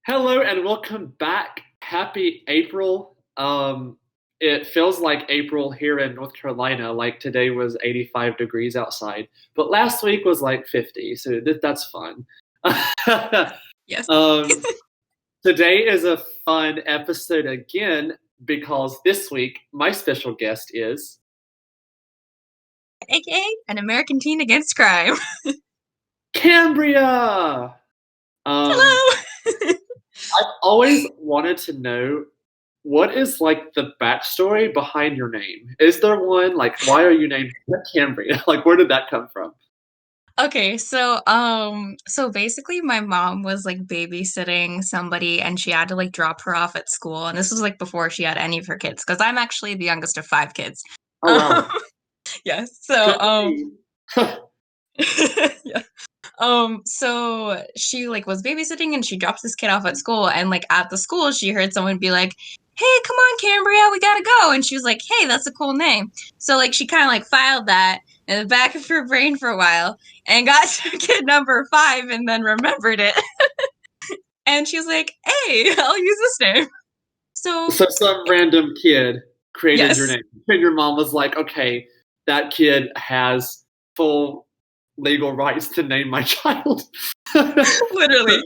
Hello and welcome back. Happy April. It feels like April here in North Carolina. Like today was 85 degrees outside, but last week was like 50, so that's fun. Yes. um, Today is a fun episode again because this week my special guest is AKA an American teen against crime. Cambria. Um, Hello. I've always wanted to know what is like the backstory behind your name? Is there one? Like, why are you named Cambria? Like, where did that come from? Okay, so basically my mom was like babysitting somebody and she had to like drop her off at school. And this was like before she had any of her kids, because I'm actually the youngest of five kids. Oh Um, wow, yes. couldn't be. Yeah. So she like was babysitting and she drops this kid off at school, and like at the school she heard someone be like, "Hey, come on, Cambria, we gotta go." And she was like, "Hey, that's a cool name." So like she kind of like filed that in the back of her brain for a while and got to kid number five and then remembered it. And she was like, "Hey, I'll use this name." So So some random kid created your yes, name, and your mom was like, "Okay, that kid has full legal rights to name my child." literally.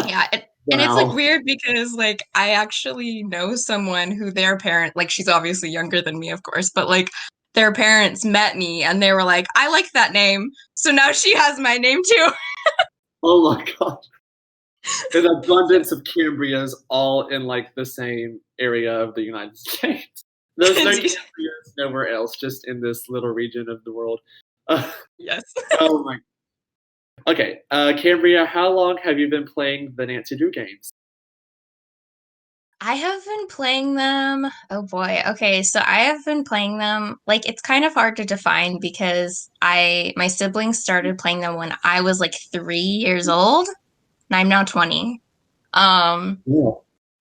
Yeah, and it's like Wow. weird because like I actually know someone who their parent, like she's obviously younger than me, of course, but like their parents met me and they were like, "I like that name." So now she has my name too. Oh my god. An Yes. abundance of Cambrias all in like the same area of the United States. There's no Indeed. Cambrias nowhere else, just in this little region of the world. Uh, Yes. oh my. Okay, Cambria, how long have you been playing the Nancy Drew games? I have been playing them. Oh boy. Okay, so I have been playing them. Like it's kind of hard to define because my siblings started playing them when I was like 3 years old, and I'm now 20. Um, Yeah.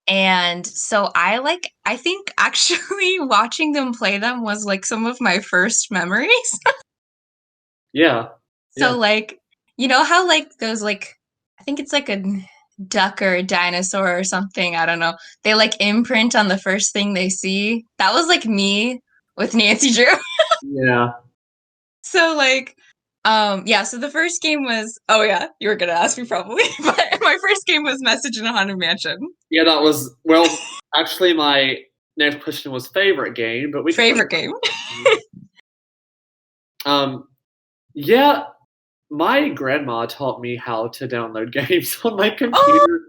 And so I think actually watching them play them was like some of my first memories. Yeah. So Yeah. like, you know how like those like, I think it's like a duck or a dinosaur or something, I don't know. They like imprint on the first thing they see. That was like me with Nancy Drew. Yeah. So like, yeah, so the first game was, oh yeah, you were gonna ask me probably, but my first game was Message in a Haunted Mansion. Yeah, that was well, actually my next question was favorite game, but we can talk Favorite about game. that. Um yeah, my grandma taught me how to download games on my Oh, computer.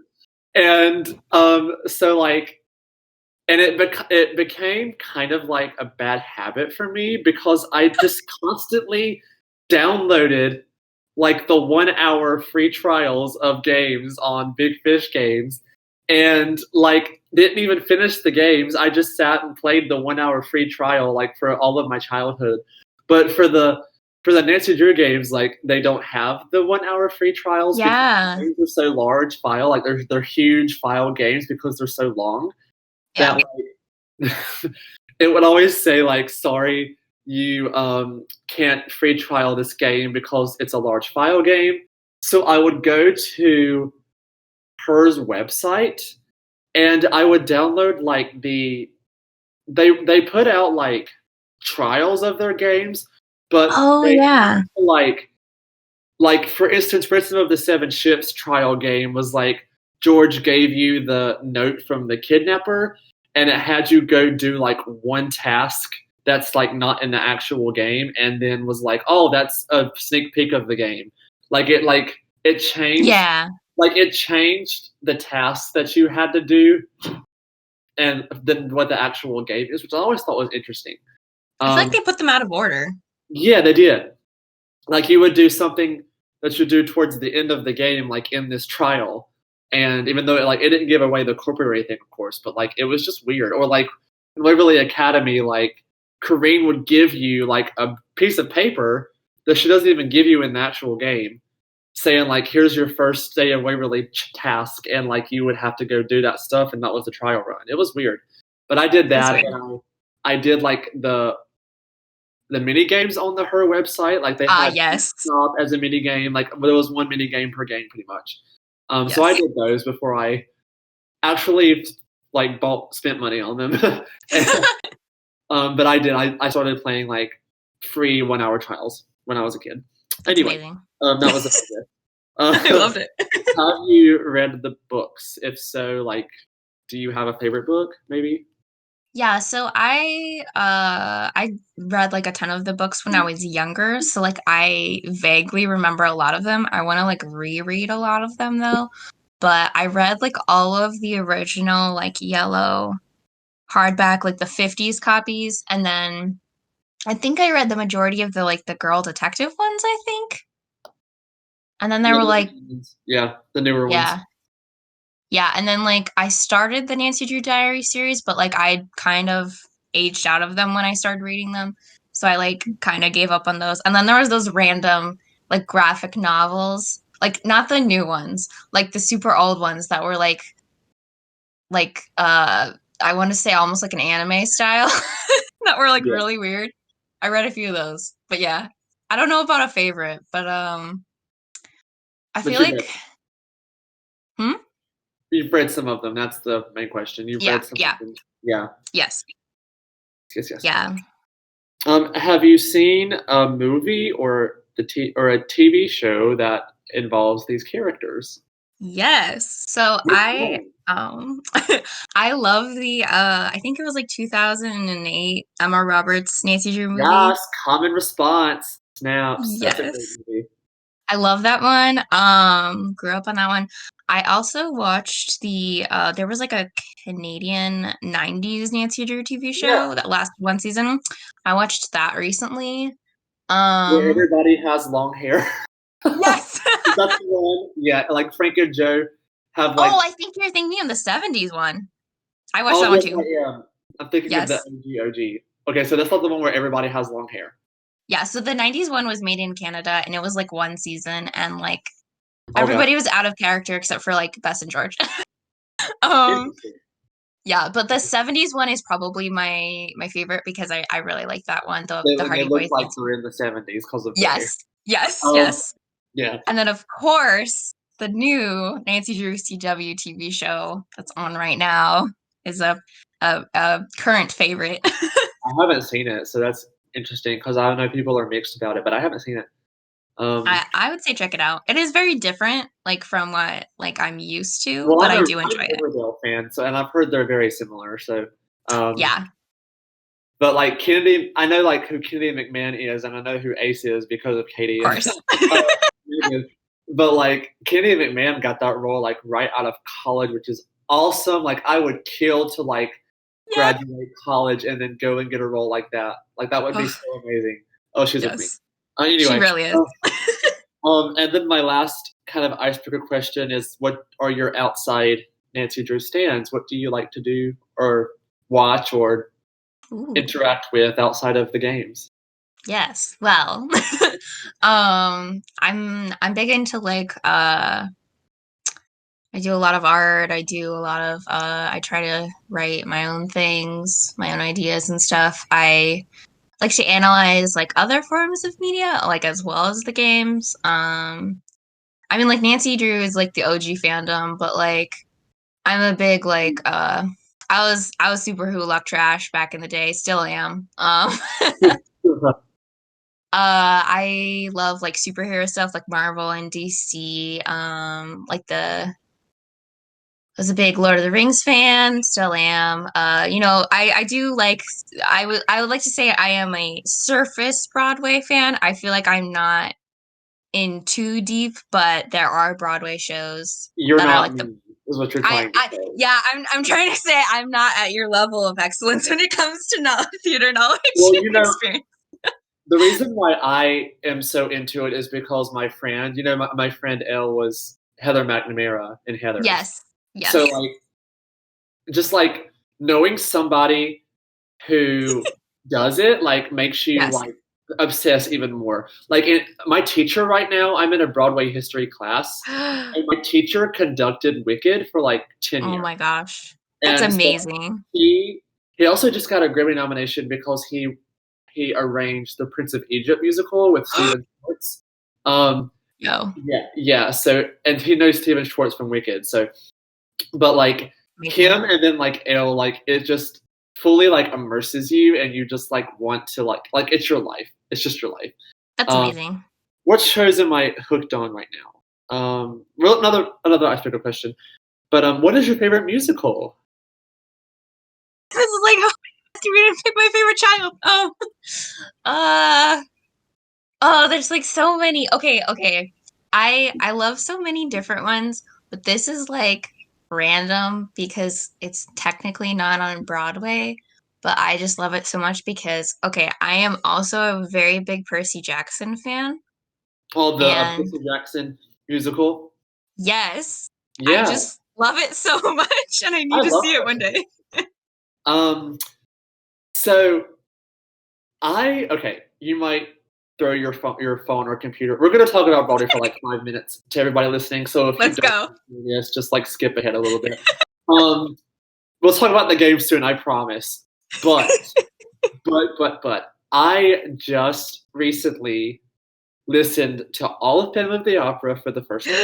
And so like and it became kind of like a bad habit for me because I just constantly downloaded like the 1 hour free trials of games on Big Fish Games and like didn't even finish the games. I just sat and played the 1 hour free trial like for all of my childhood. But for the Nancy Drew games, like they don't have the 1 hour free trials because the yeah. games are so large file, like they're huge file games because they're so long that Yeah. like it would always say like sorry you can't free trial this game because it's a large file game. So I would go to hers website and I would download like they put out like trials of their games, but Oh they yeah. like for instance, Rhythm of the Seven Ships trial game was like George gave you the note from the kidnapper, and it had you go do like one task that's like not in the actual game, and then was like, oh, that's a sneak peek of the game. Like it changed, Yeah. like it changed the tasks that you had to do, and then what the actual game is, which I always thought was interesting. I feel like Um, they put them out of order. yeah, they did. Like you would do something that you do towards the end of the game, like in this trial. And even though like it didn't give away the corporate or anything, of course, but like it was just weird. Or like in Waverly Academy, like Corrine would give you like a piece of paper that she doesn't even give you in the actual game, saying like, "Here's your first day of Waverly task," and like you would have to go do that stuff, and that was the trial run. It was weird, but I did That's that, weird. and I did like the mini games on her website. Like they Ah, had yes. stop as a mini game. Like there was one mini game per game, pretty much. So I Yes. did those before I actually like spent money on them. And, but I did. I started playing like free 1 hour trials when I was a kid. That's Anyway, amazing. that was a figure. I loved it. Have you read the books? If so, like, do you have a favorite book? Maybe. Yeah, so I read like a ton of the books when I was younger, so like I vaguely remember a lot of them. I want to like reread a lot of them though, but I read like all of the original like yellow hardback like the 50s copies, and then I think I read the majority of the like the girl detective ones, I think. And then there Yeah, were like yeah, the newer ones. yeah. Yeah, and then like I started the Nancy Drew Diary series, but like I kind of aged out of them when I started reading them. So I like kind of gave up on those. And then there was those random like graphic novels, like not the new ones, like the super old ones that were like I want to say almost like an anime style that were like Yeah. really weird. I read a few of those. But yeah, I don't know about a favorite, but I But feel like hmm? you've read some of them. That's the main question. You've Yeah, read some of yeah. them. Yeah. Yes. Yes, yes. Yeah. Have you seen a movie or or a TV show that involves these characters? Yes. So Which I one? I love the I think it was like 2008 Emma Roberts Nancy Drew movie. Yes, Common Response. Snaps. That's a great Yes. movie. I love that one. Grew up on that one. I also watched the there was like a Canadian 90s Nancy Drew TV Yeah, show that lasted one season. I watched that recently. where Um everybody has long hair. yes. That's the one. Yeah, like Frank and Joe have like. Oh, I think you're thinking of the 70s one. I watched Oh that one yes, too. I am. I'm thinking of the Yes. OG. Okay, so that's not the one where everybody has long hair. Yeah, so the 90s one was made in Canada and it was like one season and like Okay, everybody was out of character except for like Bess and George. um interesting. yeah, but the 70s one is probably my favorite because I really like that one, the They Hardy look Boys. like they're in the 70s because of the hair. Yes. Yes, Um, yes. yeah. And then of course, the new Nancy Drew CW TV show that's on right now is a current favorite. I haven't seen it, so that's interesting because I know people are mixed about it, but I haven't seen it. Um, I would say check it out. It is very different, like from what like I'm used to, well, but I I'm do an enjoy it. Riverdale fan, so and I've heard they're very similar. So, um, Yeah, but like Kennedy, I know like who Kennedy McMahon is, and I know who Ace is because of Katie. of And, course. Megan. But like Kennedy McMahon got that role like right out of college, which is awesome. Like I would kill to like Yeah. graduate college and then go and get a role like that. Like that would be so amazing. Oh, she's a queen. Yes, she Anyway, really is. and then my last kind of icebreaker question is: what are your outside Nancy Drew stands? What do you like to do or watch or Ooh, interact with outside of the games? yes. Well, I'm big into like I do a lot of art. I do a lot of I try to write my own things, my own ideas and stuff. I like to analyze like other forms of media, like as well as the games. I mean like Nancy Drew is like the OG fandom, but like I'm a big like I was super Who Luck Trash back in the day, still am. I love like superhero stuff like Marvel and DC. Like the I was a big Lord of the Rings fan, still am. I do like I would like to say I am a surface Broadway fan. I feel like I'm not in too deep, but there are Broadway shows You're that are not like the me, is what you're I trying to I say. yeah, I'm trying to say I'm not at your level of excellence when it comes to theater knowledge Well, and experience. the reason why I am so into it is because my friend, my friend Elle was Heather McNamara in Heathers. Yes. So Yes. like just like knowing somebody who does it like makes you Yes. like obsess even more. Like my teacher right now, I'm in a Broadway history class, and my teacher conducted Wicked for like 10 Oh years. my gosh. That's And so amazing. he also just got a Grammy nomination because he arranged the Prince of Egypt musical with Stephen Schwartz. Um, Yo. Yeah. So, and he knows Steven Schwartz from Wicked. So, but like him and then like Elle, like it just fully like immerses you, and you just like want to like it's your life. It's just your life. That's amazing. What shows am I hooked on right now? Well, another icebreaker question. But what is your favorite musical? This is like, oh, asking me to pick my favorite child. There's like so many. Okay. I love so many different ones, but this is like random because it's technically not on Broadway, but I just love it so much because I am also a very big Percy Jackson fan. Oh, the And Percy Jackson musical. yes, I Yeah, just love it so much and I I need to love see it one Percy. day. So okay, you might throw your phone or computer. We're gonna talk about Broadway for like 5 minutes to everybody listening. So if you Let's don't go. do this, just like skip ahead a little bit. We'll talk about the game soon, I promise. But I just recently listened to all of Phantom of the Opera for the first time.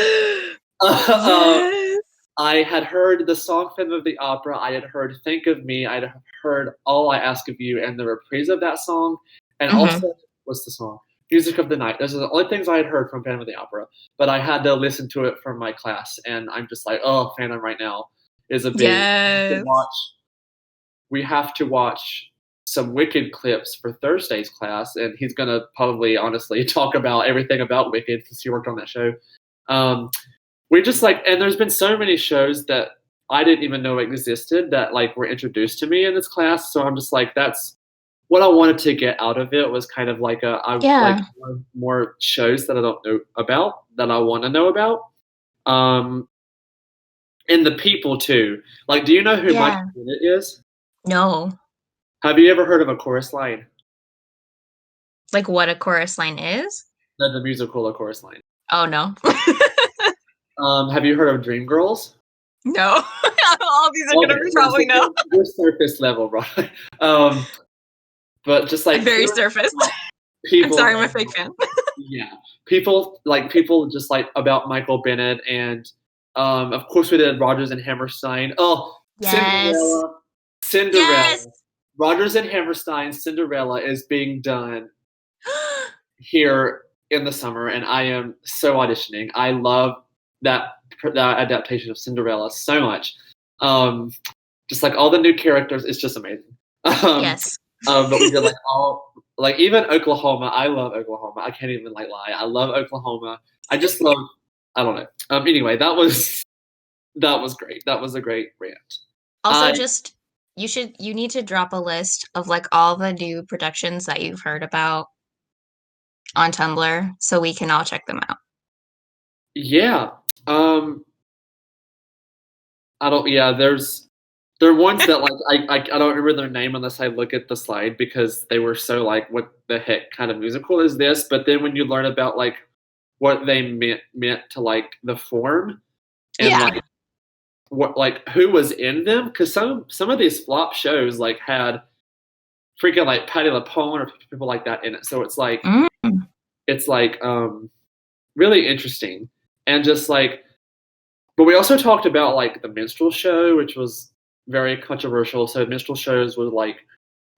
Yes. I had heard the song Phantom of the Opera. I had heard Think of Me. I had heard All I Ask of You and the reprise of that song. And also, what's the song? Music of the Night. Those are the only things I had heard from Phantom of the Opera. But I had to listen to it from my class. And I'm just like, oh, Phantom right now is a big Yes. we have to watch some Wicked clips for Thursday's class, and he's gonna probably honestly talk about everything about Wicked because he worked on that show. We just and there's been so many shows that I didn't even know existed that were introduced to me in this class. So I'm just that's what I wanted to get out of it was kind of I more shows that I don't know about that I want to know about. And the people too. Do you know who Mike Bennett is? No. Have you ever heard of A Chorus Line? Like what a chorus line is? The musical A Chorus Line. Oh no. Have you heard of Dreamgirls? No. All these are gonna be probably no. We're surface level, right? But just very surface. People, I'm sorry, I'm a fake fan. Yeah, people just about Michael Bennett, and of course we did Rodgers and Hammerstein. Oh, yes. Cinderella. Yes. Rodgers and Hammerstein Cinderella is being done here in the summer, and I am so auditioning. I love that adaptation of Cinderella so much. Just all the new characters, it's just amazing. Yes. But we did all even Oklahoma. I love Oklahoma. I can't even lie. I love Oklahoma. I just love. I don't know. Anyway, that was great. That was a great rant. Also, you need to drop a list of all the new productions that you've heard about on Tumblr so we can all check them out. Yeah. There are ones that I don't remember their name unless I look at the slide because they were so what the heck kind of musical is this? But then when you learn about what they meant to the form and what who was in them, because some of these flop shows had freaking Patti LuPone or people like that in it. So it's it's really interesting and just but we also talked about the minstrel show, which was very controversial. So minstrel shows were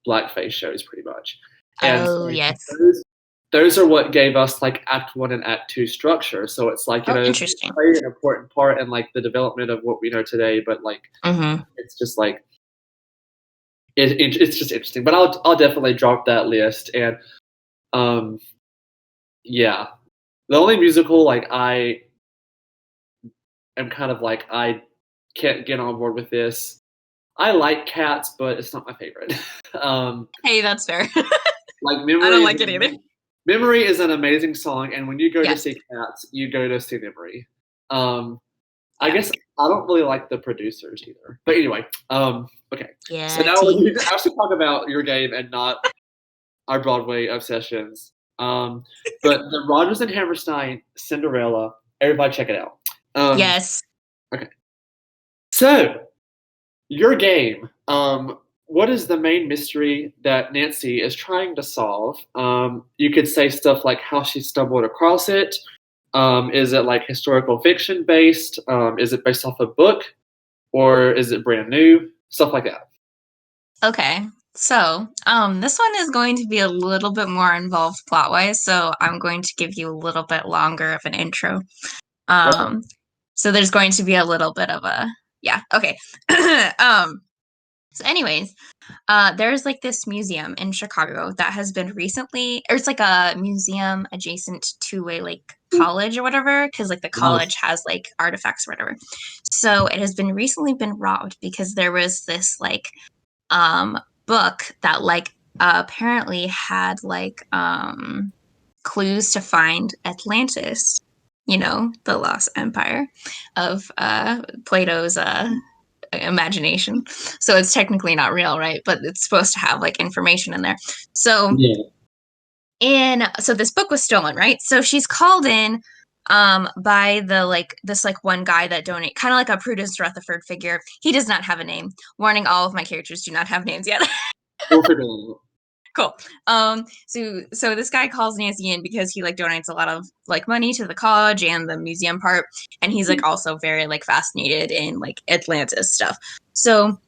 blackface shows pretty much. And yes. Those are what gave us Act 1 and Act 2 structure. So it's interesting. Play an important part in the development of what we know today, but it's just it's just interesting. But I'll definitely drop that list. And yeah. The only musical I am kind of I can't get on board with this. I like Cats, but it's not my favorite. Hey, that's fair. Memory, I don't like it either. Memory is an amazing song, and when you go to see Cats, you go to see Memory. I guess I don't really like the producers either. But anyway, okay. Yeah. So now we actually talk about your game and not our Broadway obsessions. But the Rodgers and Hammerstein Cinderella, everybody check it out. Yes. Okay. So, your game. What is the main mystery that Nancy is trying to solve? You could say stuff like how she stumbled across it, Is it like historical fiction based? Is it based off a book, or is it brand new? Stuff like that. Okay. So, this one is going to be a little bit more involved plot-wise, so I'm going to give you a little bit longer of an intro. Okay. So there's going to be a little bit of a yeah, okay. um, so anyways, there's like this museum in Chicago that has been recently, or it's like a museum adjacent to a like college or whatever, because like the college has like artifacts or whatever. So it has been recently been robbed because there was this like book that like apparently had like clues to find Atlantis, the lost empire of Plato's imagination. So it's technically not real, right? But it's supposed to have like information in there. So Yeah. so this book was stolen, right? So she's called in by the like this like one guy that donate, kind of like a Prudence Rutherford figure. He does not have a name. Warning, all of my characters do not have names yet. We'll figure it out. Cool. So this guy calls Nancy in because he like donates a lot of like money to the college and the museum part, and he's like also very like fascinated in like Atlantis stuff. So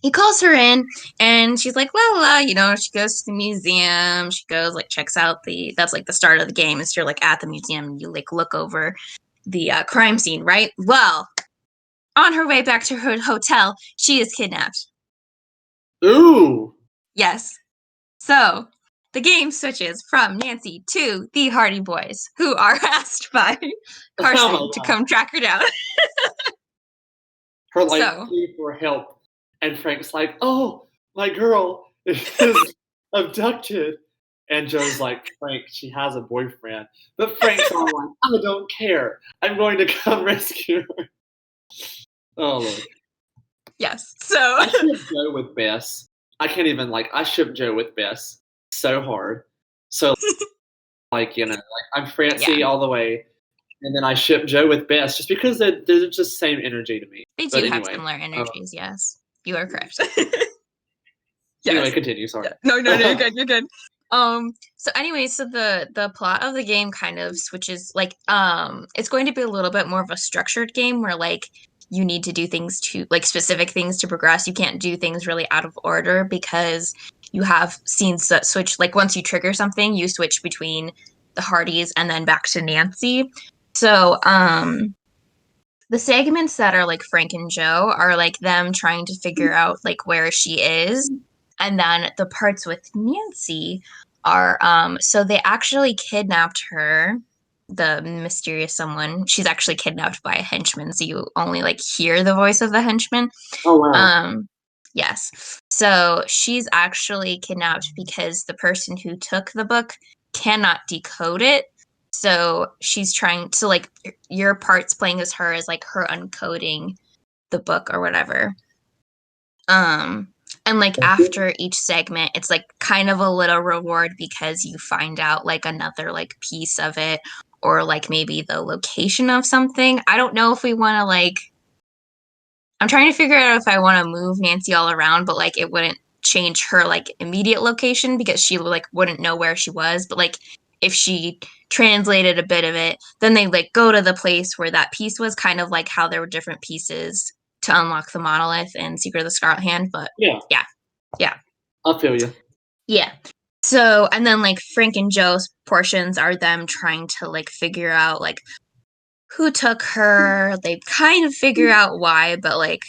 he calls her in, and she's like, la la la, she goes to the museum. She goes like checks out that's like the start of the game. Is you're like at the museum and you like look over the crime scene, right? Well, on her way back to her hotel, she is kidnapped. Ooh. Yes. So the game switches from Nancy to the Hardy Boys, who are asked by Carson to come track her down. Her like plea for help, and Frank's like, "Oh, my girl is abducted," and Joe's like, "Frank, she has a boyfriend," but Frank's all like, "I don't care. I'm going to come rescue her." Oh Lord. Yes. So I ship Joe with Bess. I can't even I ship Joe with Bess so hard. So I'm Francie all the way, and then I ship Joe with Bess just because they're just the same energy to me. They do have similar energies. Yes, you are correct. Yes. Anyway, continue. Sorry. No, you're good. You're good. So anyway, so the plot of the game kind of switches. Like, it's going to be a little bit more of a structured game where like you need to do things to like specific things to progress. You can't do things really out of order because you have scenes that switch. Like once you trigger something, you switch between the Hardys and then back to Nancy. So, the segments that are like Frank and Joe are like them trying to figure out like where she is. And then the parts with Nancy are so they actually kidnapped her, the mysterious someone. She's actually kidnapped by a henchman, so you only like hear the voice of the henchman. Oh wow. Yes. So she's actually kidnapped because the person who took the book cannot decode it. So she's trying to like your parts playing as her is like her uncoding the book or whatever. And like after each segment, it's like kind of a little reward because you find out like another like piece of it or like maybe the location of something. I don't know if we want to like I'm trying to figure out if I want to move Nancy all around, but like it wouldn't change her like immediate location because she like wouldn't know where she was. But like if she translated a bit of it, then they like go to the place where that piece was, kind of like how there were different pieces to unlock the monolith and Secret of the Scarlet Hand. But yeah. I feel you. Yeah. So and then like Frank and Joe's portions are them trying to like figure out like who took her. They kind of figure out why, but like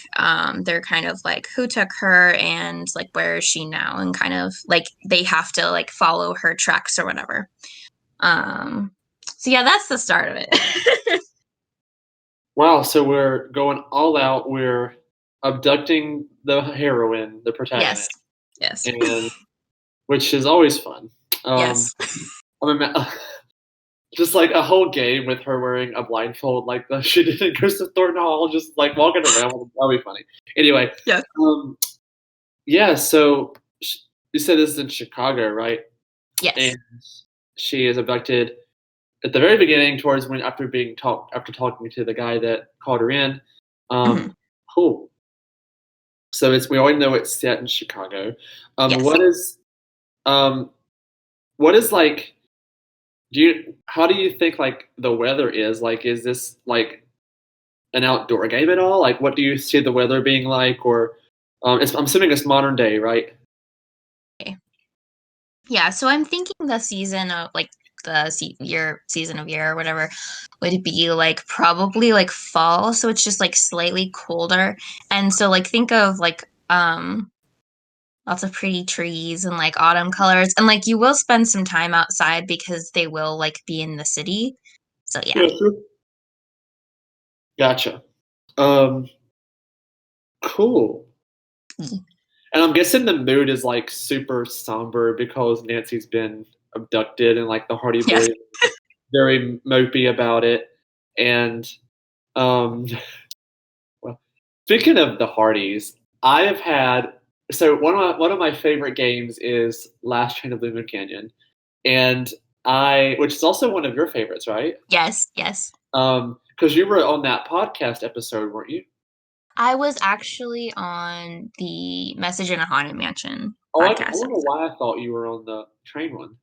they're kind of like who took her and like where is she now, and kind of like they have to like follow her tracks or whatever. So yeah, that's the start of it. Wow, so we're going all out. We're abducting the heroine, the protagonist. Yes. And which is always fun. Yes. Just like a whole game with her wearing a blindfold like she did in Ghost of Thornton Hall, just like walking around. That'll be funny. Anyway. Yes. Yeah, so you said this is in Chicago, right? Yes. And she is abducted at the very beginning, towards when after talking to the guy that called her in. Cool. So we already know it's set in Chicago. Yes. What is like how do you think like the weather is? Like, is this like an outdoor game at all? Like, what do you see the weather being like? Or I'm assuming it's modern day, right? Yeah, so I'm thinking the season of like year season of year or whatever would be like probably like fall, so it's just like slightly colder. And so like think of like lots of pretty trees and like autumn colors, and like you will spend some time outside because they will like be in the city. So yeah. Yeah, sure. Gotcha. Um, cool. Mm. And I'm guessing the mood is like super somber because Nancy's been abducted and like the Hardy Yes. Boys very mopey about it. And um, well, speaking of the Hardys, I have had so one of my favorite games is Last Train to Blue Moon Canyon, and which is also one of your favorites, right? Yes, yes. Because you were on that podcast episode, weren't you? I was actually on the Message in a Haunted Mansion Oh, I podcast don't know episode. why I thought you were on the train one.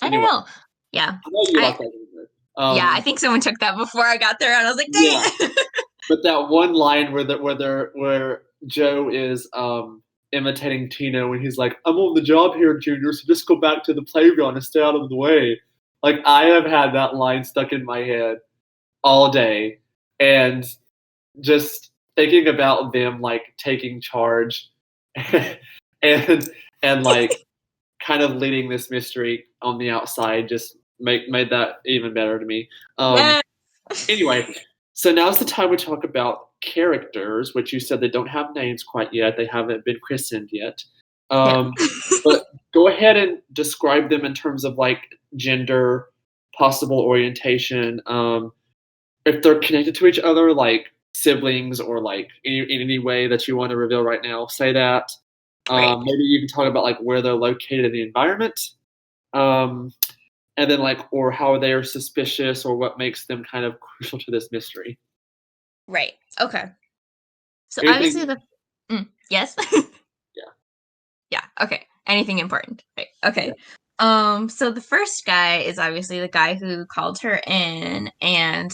I don't Anyway, know. Yeah. I know you I like that game. Yeah, I think someone took that before I got there and I was like, dang Yeah, it. but that one line where Joe is imitating Tino when he's like, "I'm on the job here, Junior, so just go back to the playground and stay out of the way." Like I have had that line stuck in my head all day, and just thinking about them like taking charge and like kind of leading this mystery on the outside just made that even better to me. Yeah. Anyway, so now's the time we talk about characters, which you said they don't have names quite yet. They haven't been christened yet. Yeah. Um, but go ahead and describe them in terms of like gender, possible orientation, if they're connected to each other, like siblings or like in any way that you want to reveal right now. Say that. Right. Maybe you can talk about like where they're located in the environment. Um, and then like or how they are suspicious or what makes them kind of crucial to this mystery. Right. Okay. So obviously Anything? yes. Yeah. Yeah. Okay. Anything important. Right. Yeah. Okay. So the first guy is obviously the guy who called her in, and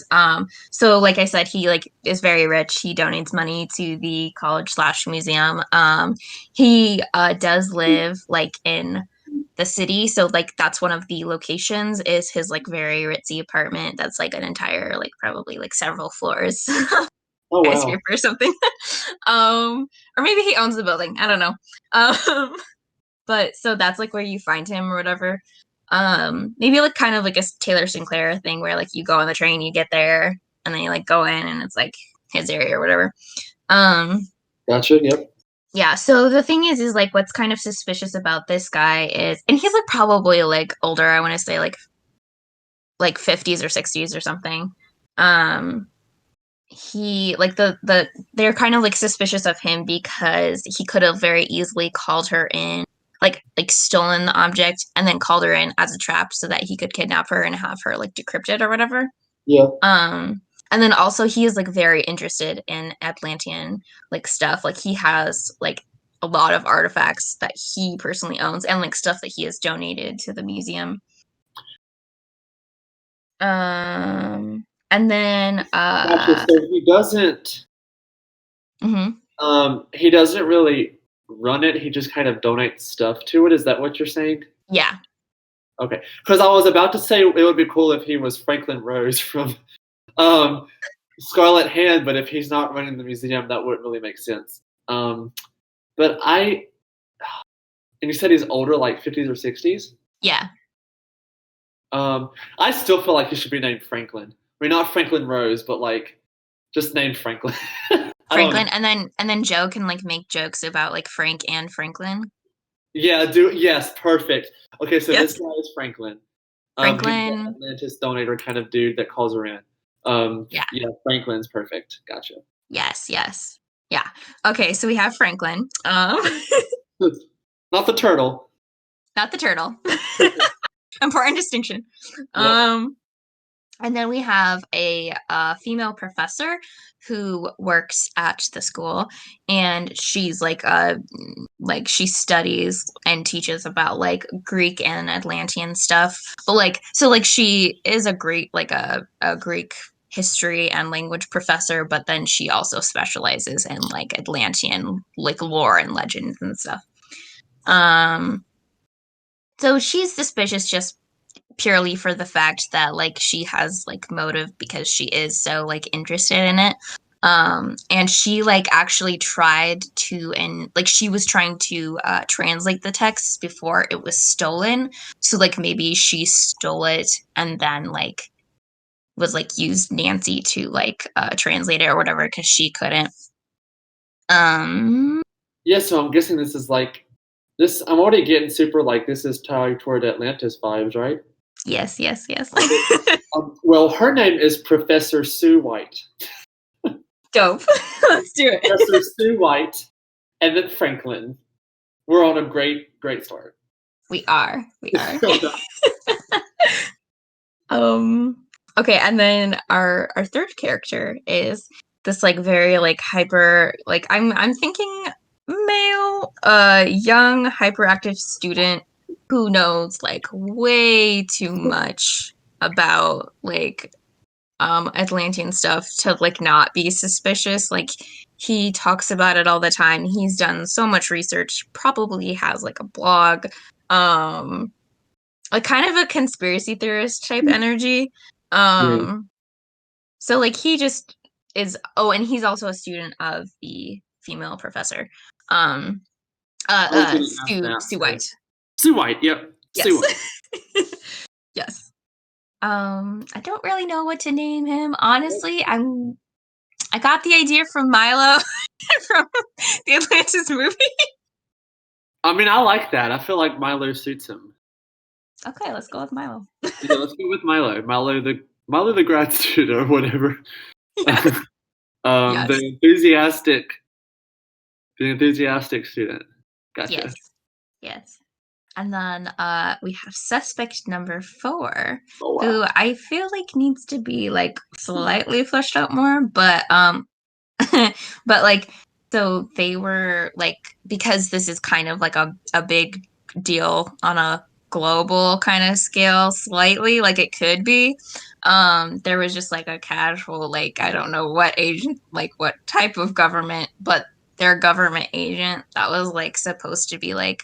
so like I said, he like is very rich. He donates money to the college slash museum. He does live like in the city, so like that's one of the locations is his like very ritzy apartment that's like an entire like probably like several floors Oh wow. skyscraper or something. um or maybe he owns the building, I don't know. But so that's like where you find him or whatever. Maybe like kind of like a Taylor Sinclair thing where like you go on the train, you get there, and then you like go in and it's like his area or whatever. um Gotcha. Yep. yeah, so the thing is like what's kind of suspicious about this guy is, and he's like probably like older, I want to say like 50s or 60s or something. um he like the they're kind of like suspicious of him because he could have very easily called her in, like stolen the object and then called her in as a trap so that he could kidnap her and have her like decrypted or whatever. Yeah. And then also he is like very interested in Atlantean like stuff. Like he has like a lot of artifacts that he personally owns and like stuff that he has donated to the museum. And then Gotcha. So mhm. he doesn't really run it. He just kind of donates stuff to it. Is that what you're saying? Yeah. Okay. Because I was about to say it would be cool if he was Franklin Rose from um, Scarlet Hand, but if he's not running the museum, that wouldn't really make sense. But and you said he's older, like 50s or 60s. Yeah. I still feel like he should be named Franklin. I mean, not Franklin Rose, but like just named Franklin. I don't know. Franklin, and then Joe can like make jokes about like Frank and Franklin. Yeah, do yes, perfect. Okay, so this Yes. guy is Franklin. He's the Franklin. Atlantis donator kind of dude that calls her in. Yeah. Yeah, Franklin's perfect. Gotcha. Yes, yes. Yeah. Okay, so we have Franklin. Not the turtle. Not the turtle. Important distinction. Yep. Um And then we have a female professor who works at the school, and she's like she studies and teaches about like Greek and Atlantean stuff. But like so like she is a Greek like a Greek history and language professor, but then she also specializes in like Atlantean like lore and legends and stuff. Um so she's suspicious just purely for the fact that like she has like motive because she is so like interested in it. And she like actually tried to and like she was trying to translate the text before it was stolen. So like maybe she stole it and then like was like used Nancy to like translate it or whatever because she couldn't. Um Yeah, so I'm guessing this is like this. I'm already getting super like this is tied toward Atlantis vibes, right? yes, yes, yes. Well, her name is Professor Sue White. Dope. Let's do it. Professor Sue White, and then Franklin. We're on a great start. We are. We are. Okay, and then our third character is this like very like hyper like I'm thinking male young hyperactive student who knows like way too much about like Atlantean stuff to like not be suspicious. Like he talks about it all the time. He's done so much research, probably has like a blog. Um like kind of a conspiracy theorist type energy. Yeah. Um, so like he just is. Oh, and he's also a student of the female professor, um, I was gonna ask Sue that. White. Sue White, yep. Sue Yes, White. yes. I don't really know what to name him. Honestly, I got the idea from Milo from the Atlantis movie. I mean, I like that. I feel like Milo suits him. Okay, let's go with Milo. Yeah, let's go with Milo. Milo the grad student or whatever. Yes, The yes, enthusiastic student. Gotcha. yes, yes. And then we have suspect number 4, Oh who wow. I feel like needs to be like slightly fleshed out more, but but like so they were like because this is kind of like a big deal on a global kind of scale slightly like it could be there was just like a casual like I don't know what agent like what type of government but their government agent that was like supposed to be like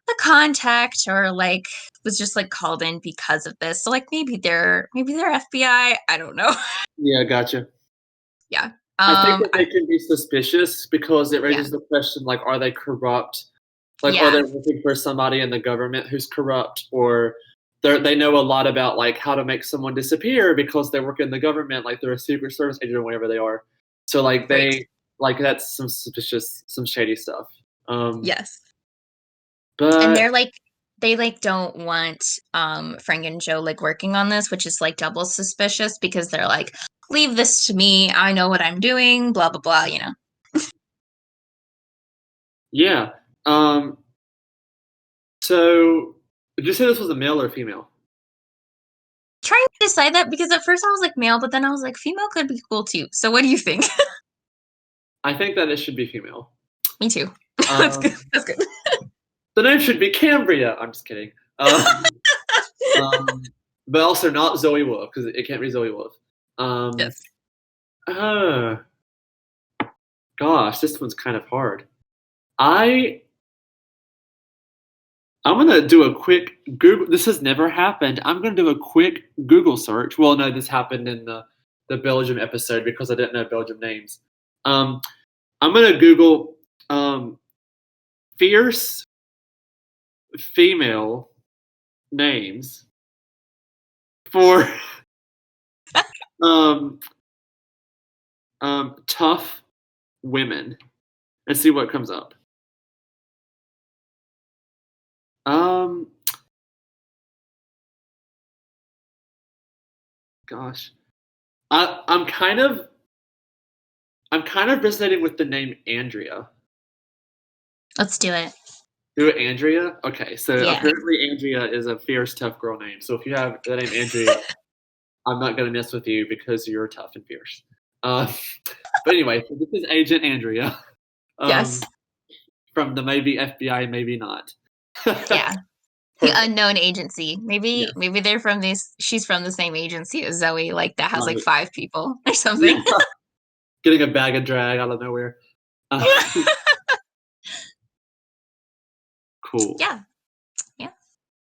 the contact or like was just like called in because of this. So like maybe they're FBI. I don't know. Yeah, gotcha. Yeah. I think that they I can be suspicious because it yeah. raises the question like, are they corrupt? Like, are they Yeah. working for somebody in the government who's corrupt, or they know a lot about like how to make someone disappear because they work in the government, like they're a secret service agent or whatever they are. So like Right. they like that's some suspicious, some shady stuff. Yes. And But they like don't want Frank and Joe like working on this, which is like double suspicious because they're like, leave this to me. I know what I'm doing, blah blah blah, you know. yeah. So did you say this was a male or female? Trying to decide that because at first I was like male, but then I was like female could be cool too. So what do you think? I think that it should be female. Me too. That's good. Um, That's good. the name should be Cambria. I'm just kidding. Um, but also not Zoe Wolf because it can't be Zoe Wolf. Um, Yes. uh, Gosh, this one's kind of hard. I I'm gonna do a quick Google. This has never happened. I'm gonna do a quick Google search. Well, no, this happened in the Belgium episode because I didn't know Belgium names. Um, I'm gonna Google fierce female names for um, tough women and see what comes up. Um, Gosh, I'm kind of resonating with the name Andrea. Let's do it. Do it, Andrea? Okay, so Yeah. apparently Andrea is a fierce, tough girl name. So if you have the name Andrea, I'm not gonna mess with you because you're tough and fierce. Uh, but anyway, so this is Agent Andrea, Yes. um, from the maybe FBI, maybe not. Yeah. The Perfect. unknown agency. Yes. Maybe they're from this. She's from the same agency as Zoe, like that has like Right. 5 people or Yeah. something. Getting a bag of drag out of nowhere. Uh, cool. Yeah. Yeah.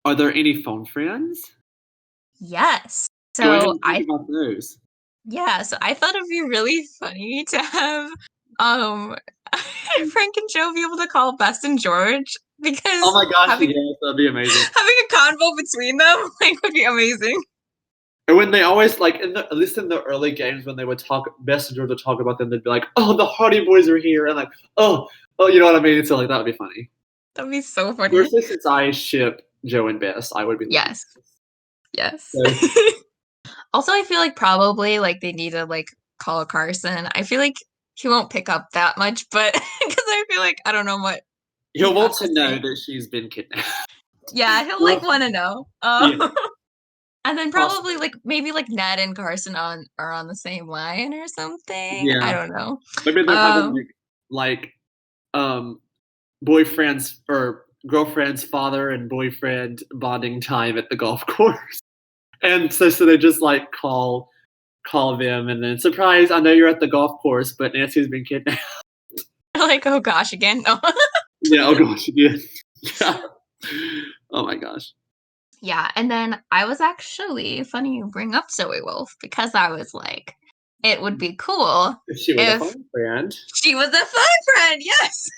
Are there any phone friends? Yes. Go ahead So and talk I about those. so I thought it'd be really funny to have um Frank and Joe be able to call Bess and George Oh because my gosh, having yes, that'd be amazing. having a convo between them like would be amazing. And when they always like, at least in the early games, when they would talk, Messenger would talk about them, they'd be like, "Oh, the Hardy Boys are here," and like, "Oh, you know what I mean?" So like, that would be funny. That'd be so funny. Especially since I ship Joe and Bess, I would be loving Yes. Yes. this. So, Also, I feel like probably like they need to like call Carson. I feel like he won't pick up that much, but because I feel like I don't know what he he'll want has to to know say. that she's been kidnapped. Yeah, he'll like Well, want to know. yeah, And then probably possibly. like maybe like Ned and Carson are on the same line or something. I Yeah, don't know. maybe they're having Um, like um boyfriend's or girlfriend's father and boyfriend bonding time at the golf course. And so they just like call them and then surprise, I know you're at the golf course, but Nancy's been kidnapped. like oh gosh, again. No. Yeah, oh gosh, yeah. Yeah. Oh my gosh. Yeah, and then I was actually funny you bring up Zoe Wolf because I was like, it would be cool She was a if fun friend. she was a fun friend. Yes.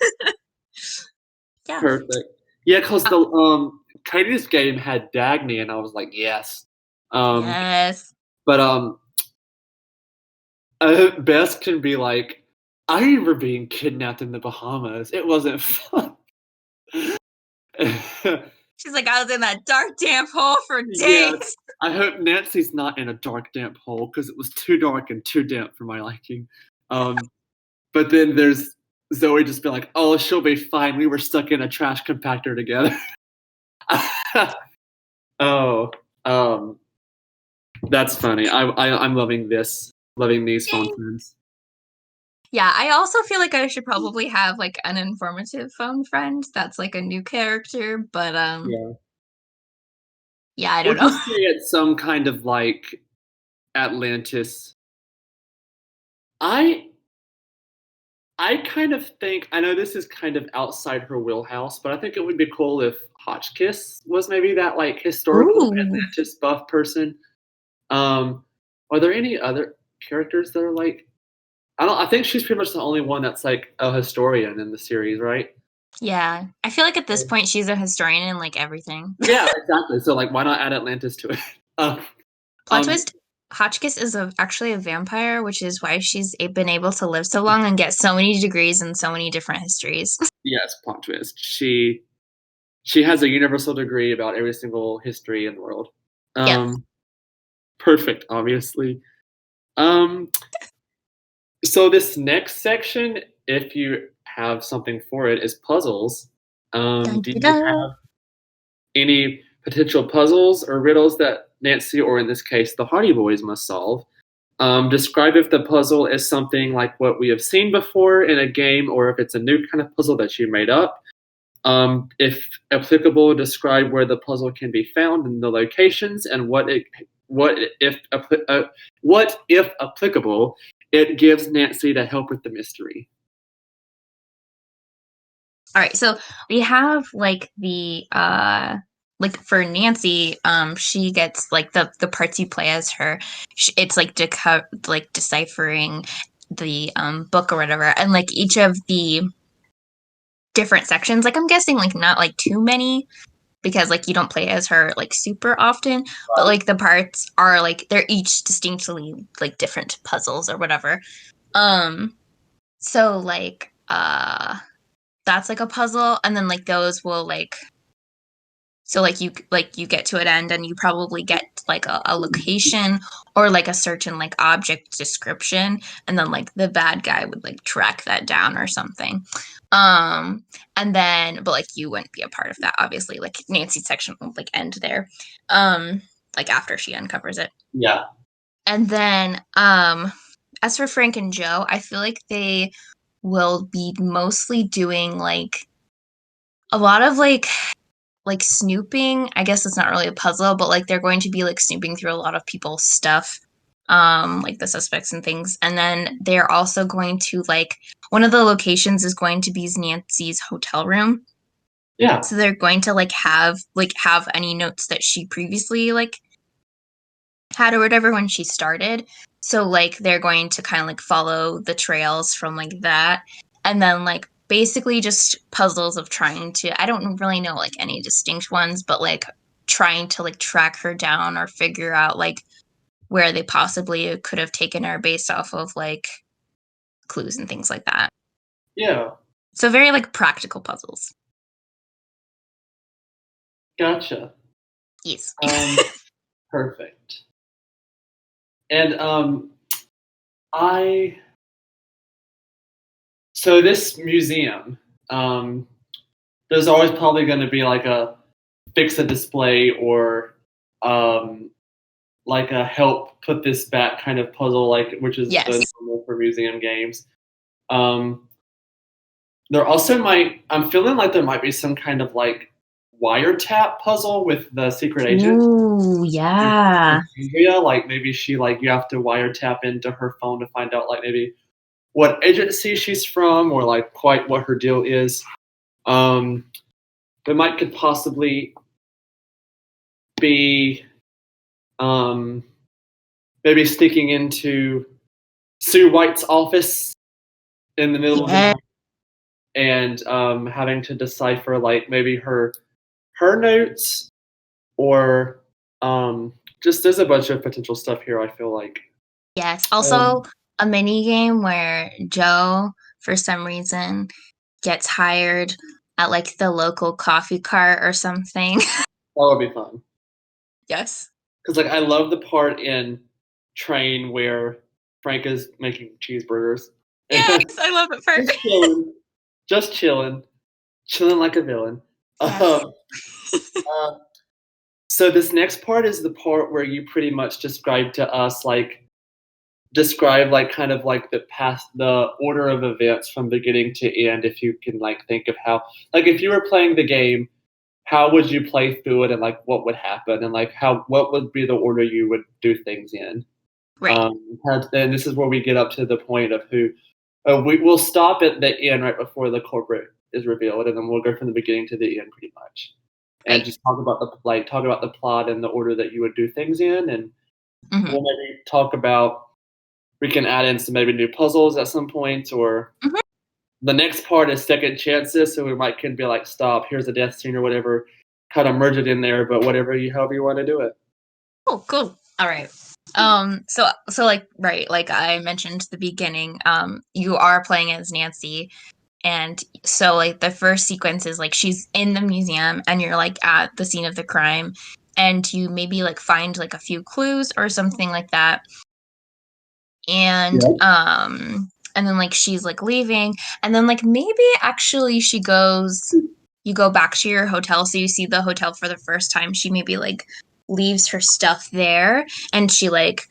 Yeah. Perfect. Yeah, because Uh, the Katie's game had Dagny and I was like, yes. Um yes. but Bess can be like, I remember being kidnapped in the Bahamas. It wasn't fun. She's like, I was in that dark, damp hole for Yes. days. I hope Nancy's not in a dark, damp hole because it was too dark and too damp for my liking. But then there's Zoe just be like, "Oh, she'll be fine. We were stuck in a trash compactor together." Oh, um, that's funny. I'm loving this, loving these phone friends. Yeah, I also feel like I should probably have like an informative phone friend that's like a new character, but Yeah, yeah, I or don't know. just say it's some kind of like Atlantis. I I kind of think I know this is kind of outside her wheelhouse, but I think it would be cool if Hotchkiss was maybe that like historical Ooh. Atlantis buff person. Um, are there any other characters that are like I don't I think she's pretty much the only one that's like a historian in the series, right? Yeah. I feel like at this point she's a historian in like everything. Yeah, exactly. So like why not add Atlantis to it? Uh, Plot um twist, Hotchkiss is actually a vampire, which is why she's been able to live so long and get so many degrees in so many different histories. yes, plot twist. She has a universal degree about every single history in the world. Yep. Um perfect, obviously. Um So this next section, if you have something for it, is puzzles. Dun, Do dun, you dun. have any potential puzzles or riddles that Nancy, or in this case, the Hardy Boys, must solve? Describe if the puzzle is something like what we have seen before in a game, or if it's a new kind of puzzle that you made up. If applicable, describe where the puzzle can be found and the locations, and what if what if applicable it gives Nancy to help with the mystery. All right, so we have like the like for Nancy, she gets like the parts you play as her. It's like like deciphering the book or whatever, and like each of the different sections. Like I'm guessing like not like too many because like you don't play as her like super often, but like the parts are like they're each distinctly like different puzzles or whatever. Um, so like that's like a puzzle, and then like those will like so like you get to an end and you probably get like a location or like a certain like object description, and then like the bad guy would like track that down or something. And then but like you wouldn't be a part of that, obviously. Like Nancy's section will like end there. Like after she uncovers it. Yeah. And then as for Frank and Joe, I feel like they will be mostly doing like a lot of like snooping. I guess it's not really a puzzle, but like they're going to be like snooping through a lot of people's stuff, like the suspects and things. And then they're also going to like one of the locations is going to be Nancy's hotel room. Yeah. So they're going to have any notes that she previously like had or whatever when she started. So like they're going to kind of like follow the trails from like that. And then like basically just puzzles of trying to I don't really know like any distinct ones, but like trying to like track her down or figure out like where they possibly could have taken her based off of like clues and things like that. Yeah. So very like practical puzzles. Gotcha. Yes. Perfect. And I so this museum, there's always probably going to be like a fix a display or like a help put this back kind of puzzle, like which is the Yes. normal for museum games. Um, there also might I'm feeling like there might be some kind of like wiretap puzzle with the secret agent. Ooh, yeah. Andrea, like maybe she like you have to wiretap into her phone to find out like maybe what agency she's from or like quite what her deal is. There might could possibly be maybe sticking into Sue White's office in the middle of the Yeah. night and having to decipher like maybe her notes or just there's a bunch of potential stuff here. I feel like Yes. Also, a mini game where Joe, for some reason, gets hired at like the local coffee cart or something. that would be fun Yes. because like I love the part in Train where Frank is making cheeseburgers Yes, and I love it for just chilling, just chilling like a villain. yes. Uh, so this next part is the part where you pretty much describe to us like describe like kind of like the order of events from beginning to end if you can like think of how like if you were playing the game how would you play through it and like what would happen and like how what would be the order you would do things in Right. and this is where we get up to the point of who we'll stop at the end right before the corporate is revealed and then we'll go from the beginning to the end pretty much and Right. just talk about the plot and the order that you would do things in and Hmm. we'll maybe talk about we can add in some maybe new puzzles at some point or Hmm. the next part is second chances so we might can be like stop here's a death scene or whatever kind of merge it in there but however you want to do it. Oh, cool. All right. So like right, like I mentioned at the beginning, you are playing as Nancy, and so like the first sequence is like she's in the museum and you're like at the scene of the crime, and you maybe like find like a few clues or something like that, and Yeah. and then like she's like leaving, and then like maybe actually she goes you go back to your hotel, so you see the hotel for the first time. She maybe like leaves her stuff there, and she like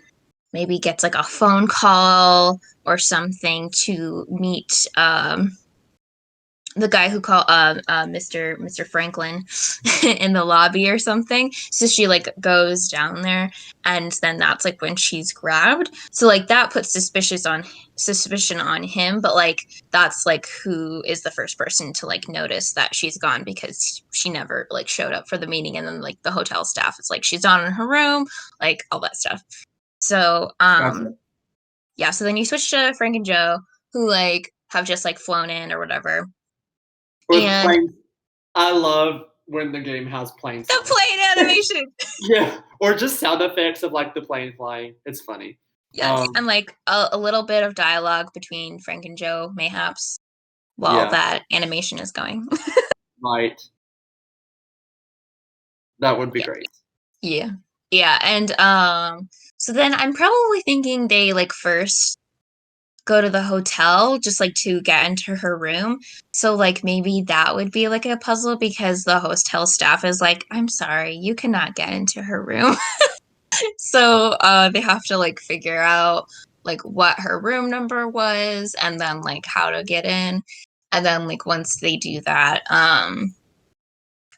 maybe gets like a phone call or something to meet the guy who called Mr. Franklin in the lobby or something. So she like goes down there, and then that's like when she's grabbed. So like that puts suspicion on him, but like that's like who is the first person to like notice that she's gone because she never like showed up for the meeting, and then like the hotel staff is like she's not in her room, like all that stuff. So Gotcha. yeah, so then you switch to Frank and Joe, who like have just like flown in or whatever. With And planes I love when the game has plane the sound plane animation. yeah or just sound effects of like the plane flying it's funny. Yes, and like a little bit of dialogue between Frank and Joe, mayhaps, while Yeah that animation is going. right that would be Yeah, great. yeah, yeah. And so then I'm probably thinking they like first go to the hotel just like to get into her room. So like maybe that would be like a puzzle because the hotel staff is like, I'm sorry, you cannot get into her room. So they have to like figure out like what her room number was and then like how to get in. And then like once they do that,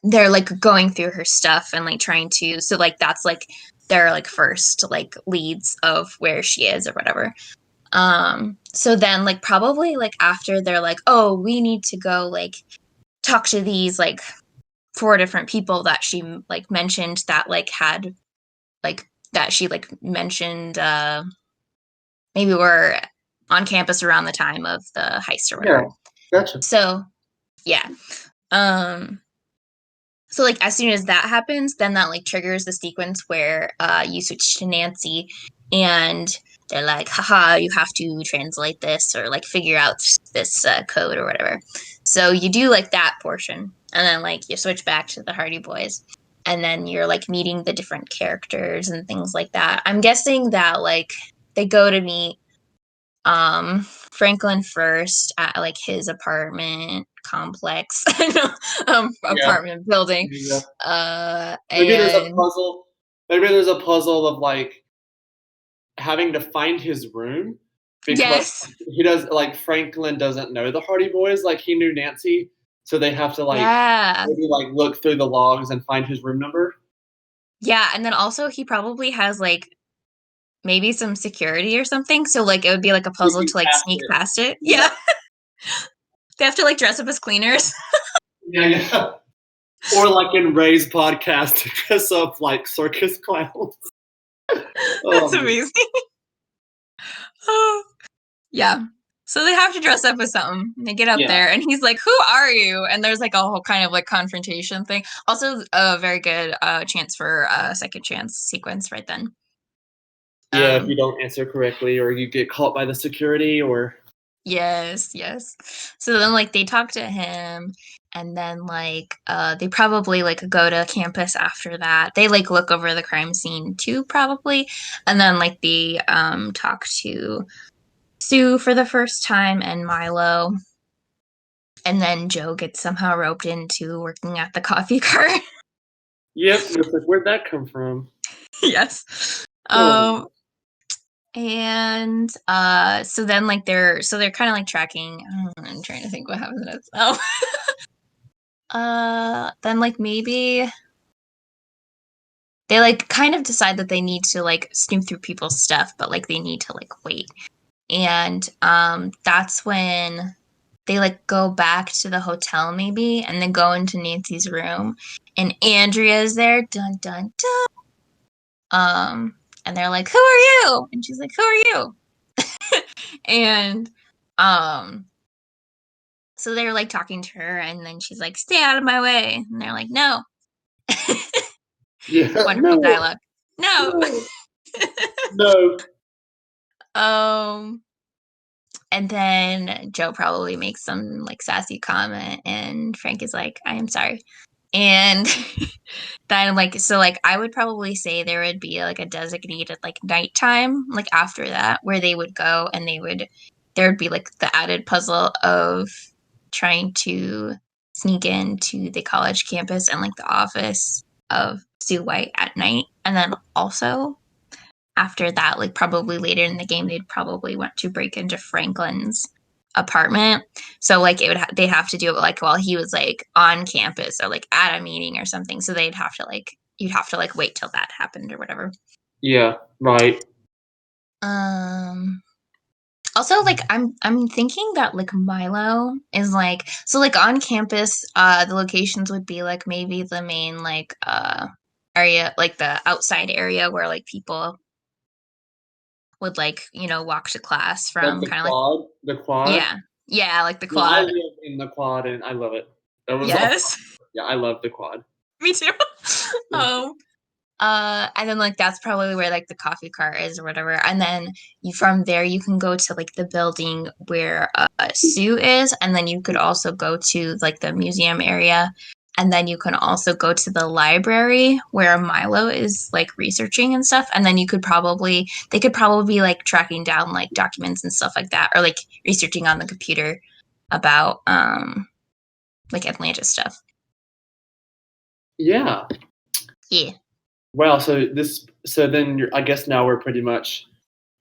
they're like going through her stuff and like trying to, so like that's like their like first like leads of where she is or whatever. So then like probably like after they're like, oh, we need to go like talk to these like 4 different people that she like mentioned that like had like that she like mentioned maybe were on campus around the time of the heist or whatever. Yeah, gotcha. So yeah. Um so like as soon as that happens, then that like triggers the sequence where you switch to Nancy and they're like, haha, you have to translate this or like figure out this code or whatever. So you do like that portion and then like you switch back to the Hardy Boys and then you're like meeting the different characters and things like that. I'm guessing that like they go to meet Franklin first at like his apartment complex apartment building Yeah. Maybe there's a and puzzle. Maybe there's a puzzle of like having to find his room because yes, he does like Franklin doesn't know the Hardy Boys like he knew Nancy, so they have to like yeah, maybe like look through the logs and find his room number. yeah, and then also he probably has like maybe some security or something, so like it would be like a puzzle Sneaking to like past sneak it. past it. Yeah. Yeah, they have to like dress up as cleaners. Yeah, yeah. Or like in Ray's podcast to dress up like circus clowns. That's Oh, amazing. Oh, yeah. So they have to dress up as something. They get up yeah. there, and he's like, "Who are you?" And there's like a whole kind of like confrontation thing. Also, a very good chance for a second chance sequence right then. Yeah, if you don't answer correctly or you get caught by the security or Yes, yes. So then like they talk to him and then like they probably like go to campus after that. They like look over the crime scene too probably. And then like they talk to Sue for the first time and Milo. And then Joe gets somehow roped into working at the coffee cart. yep, it's like where'd that come from? Yes. Oh, And so then like they're kind of like tracking. I'm trying to think what happens next. Oh. Then like maybe they like kind of decide that they need to like snoop through people's stuff, but like they need to like wait. And that's when they like go back to the hotel maybe and then go into Nancy's room and Andrea's there. Dun dun dun. And they're like, "Who are you?" And she's like, "Who are you?" And so they're like talking to her and then she's like, "Stay out of my way." And they're like, "No." yeah, Wonderful no, dialogue. No. no, no. um and then Joe probably makes some like sassy comment and Frank is like, "I am sorry." And then like so like I would probably say there would be like a designated like nighttime like after that where they would go and there would be like the added puzzle of trying to sneak into the college campus and like the office of Sue White at night. And then also after that, like probably later in the game, they'd probably want to break into Franklin's apartment. So like they'd have to do it like while he was like on campus or like at a meeting or something. So they'd have to like you'd have to like wait till that happened or whatever. Yeah, right. Um Also like I'm thinking that like Milo is like so like on campus the locations would be like maybe the main like area like the outside area where like people would like walk to class Like from the kind of like quad, the quad. yeah like the Yeah, I quad. live in the quad and I love it. That was all. Yes. Yeah, I love the quad. Me too. Yeah. um and then like that's probably where like the coffee cart is or whatever and then you from there you can go to like the building where Sue is and then you could also go to like the museum area and then you can also go to the library where Milo is like researching and stuff and then they could probably be like tracking down like documents and stuff like that or like researching on the computer about like Atlantis stuff. Yeah. Yeah. Wow. So this so then I guess now we're pretty much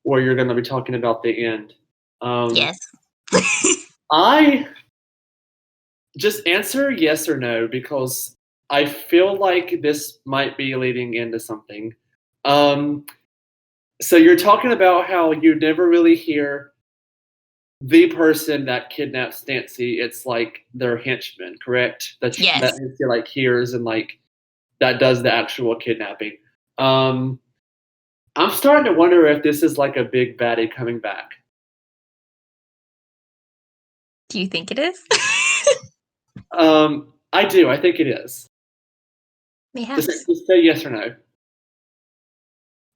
where you're going to be talking about the end. Yes. I just answer yes or no because I feel like this might be leading into something. So you're talking about how you never really hear the person that kidnaps Nancy. It's like their henchman, correct? Yes. That Nancy like hears and like that does the actual kidnapping. I'm starting to wonder if this is like a big baddie coming back. Do you think it is? I do. I think it is. Yes. Just say yes or no.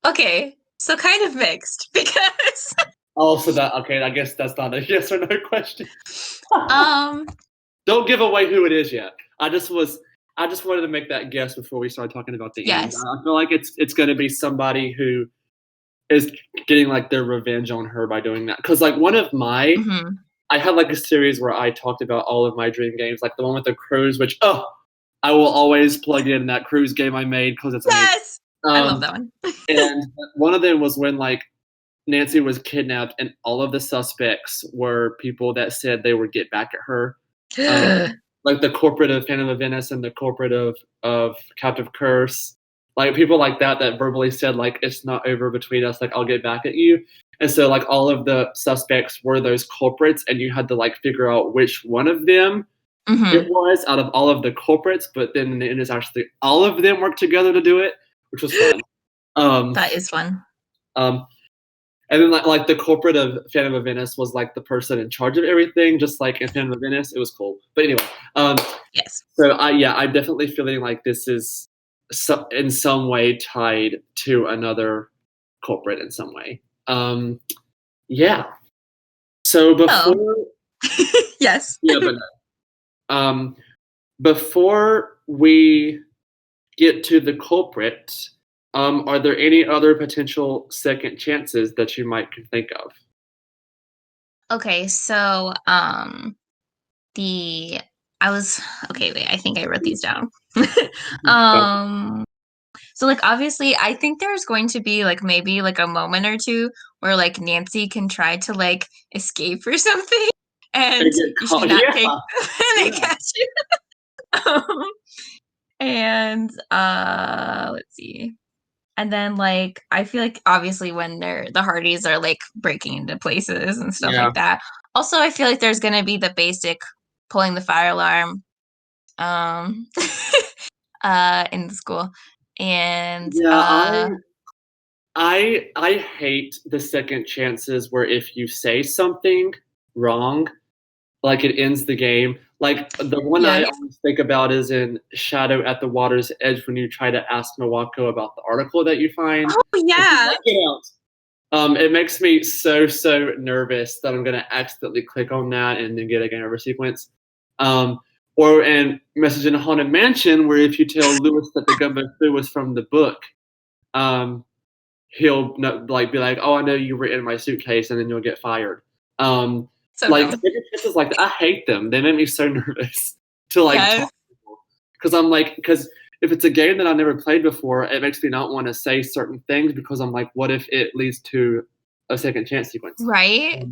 Okay, so kind of mixed because Also, that okay. I guess that's not a yes or no question. um Don't give away who it is yet. I just wanted to make that guess before we started talking about the end. yes. I feel like it's going to be somebody who is getting like their revenge on her by doing that. Because like one of my, Mhm. I had like a series where I talked about all of my dream games, like the one with the cruise, which I will always plug in that cruise game I made because it's amazing. Yes. I love that one. And one of them was when like Nancy was kidnapped, and all of the suspects were people that said they would get back at her. Like the corporate of Phantom of Venice and the corporate of Captive Curse, like people like that verbally said like it's not over between us, like I'll get back at you. And so like all of the suspects were those culprits, and you had to like figure out which one of them it was out of all of the culprits. But then in the end, it's actually all of them worked together to do it, which was fun. That is fun. And then like the corporate of Phantom of Venice was like the person in charge of everything, just like in Phantom of Venice. It was cool. But anyway, Yes. so I'm definitely feeling like this is in some way tied to another culprit in some way. Yeah. So before, Yes. yeah, but before we get to the culprit, are there any other potential second chances that you might think of? Okay, so the I was okay, wait, I think I wrote these down. um so like obviously I think there's going to be like maybe like a moment or two where like Nancy can try to like escape or something and Get she's caught. not Yeah. picked and they Yeah. catch you. And let's see. And then like I feel like obviously when the Hardys are like breaking into places and stuff Yeah. like that. Also, I feel like there's gonna be the basic pulling the fire alarm um in the school. And Yeah, I hate the second chances where if you say something wrong, like it ends the game. Like the one I yes. always think about is in Shadow at the Water's Edge when you try to ask Nawako about the article that you find. Oh And she's yeah. like, get out. It makes me so nervous that I'm gonna accidentally click on that and then get a game over sequence. Or in Message in a Haunted Mansion, where if you tell Lewis that the Gumbo Foo was from the book, he'll like be like, "Oh, I know you were in my suitcase," and then you'll get fired. So Like dumb. second chances like that, I hate them. They make me so nervous to like Yes. talk to people because I'm like because if it's a game that I never played before, it makes me not want to say certain things because I'm like, what if it leads to a second chance sequence? Right?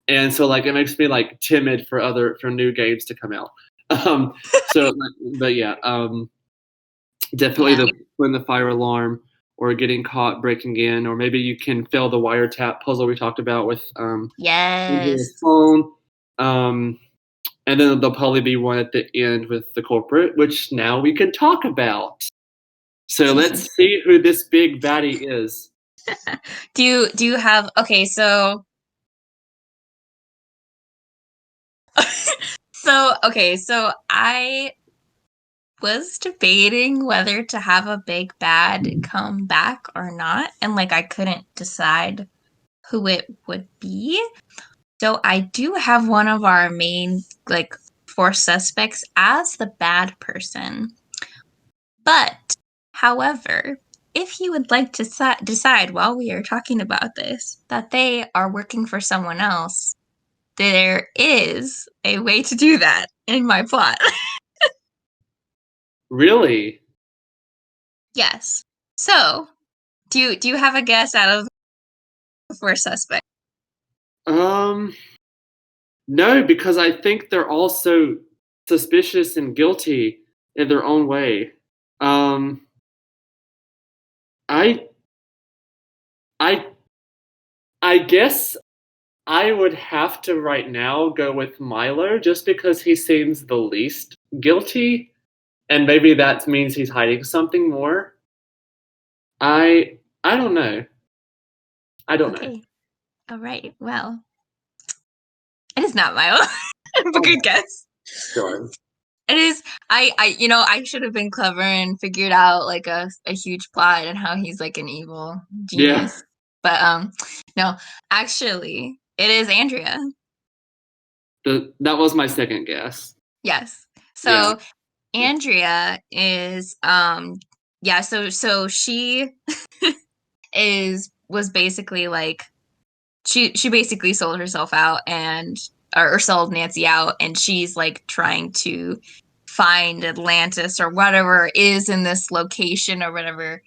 And so like it makes me like timid for new games to come out. So but yeah, definitely Yeah. when the fire alarm or getting caught breaking in, or maybe you can fail the wiretap puzzle we talked about with Yes. Andrea's phone. And then there'll probably be one at the end with the culprit, which now we can talk about. So let's see who this big baddie is. Do you have okay, so so I was debating whether to have a big bad come back or not, and like I couldn't decide who it would be. So I do have one of our main like four suspects as the bad person. But however, if you would like to decide while we are talking about this that they are working for someone else, there is a way to do that in my plot. Really? Yes. So Do you have a guess out of the four suspects? Um, no, because I think they're all so suspicious and guilty in their own way. Um, I, I, I guess I would have to right now go with Milo just because he seems the least guilty, and maybe that means he's hiding something more. I don't know. I don't know. Okay. All right. Well, it is not Milo. But Oh, good guess. darn. It is. I should have been clever and figured out like a huge plot and how he's like an evil Yeah, genius. But no, actually, it is Andrea. that was my second guess. Yes. Yeah. So Andrea is yeah, so she was basically like she basically sold herself out and or sold Nancy out, and she's like trying to find Atlantis or whatever is in this location or whatever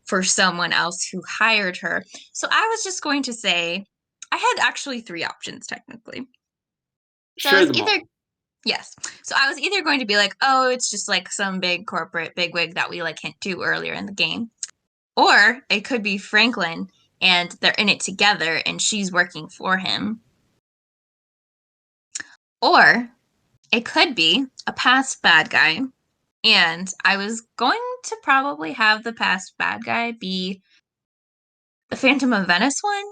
for someone else who hired her. So I was just going to say I had actually three options technically. So I Share was them either all. yes. So I was either going to be like, oh, it's just like some big corporate bigwig that we like hint to earlier in the game. Or it could be Franklin and they're in it together and she's working for him. Or it could be a past bad guy. And I was going to probably have the past bad guy be the Phantom of Venice one.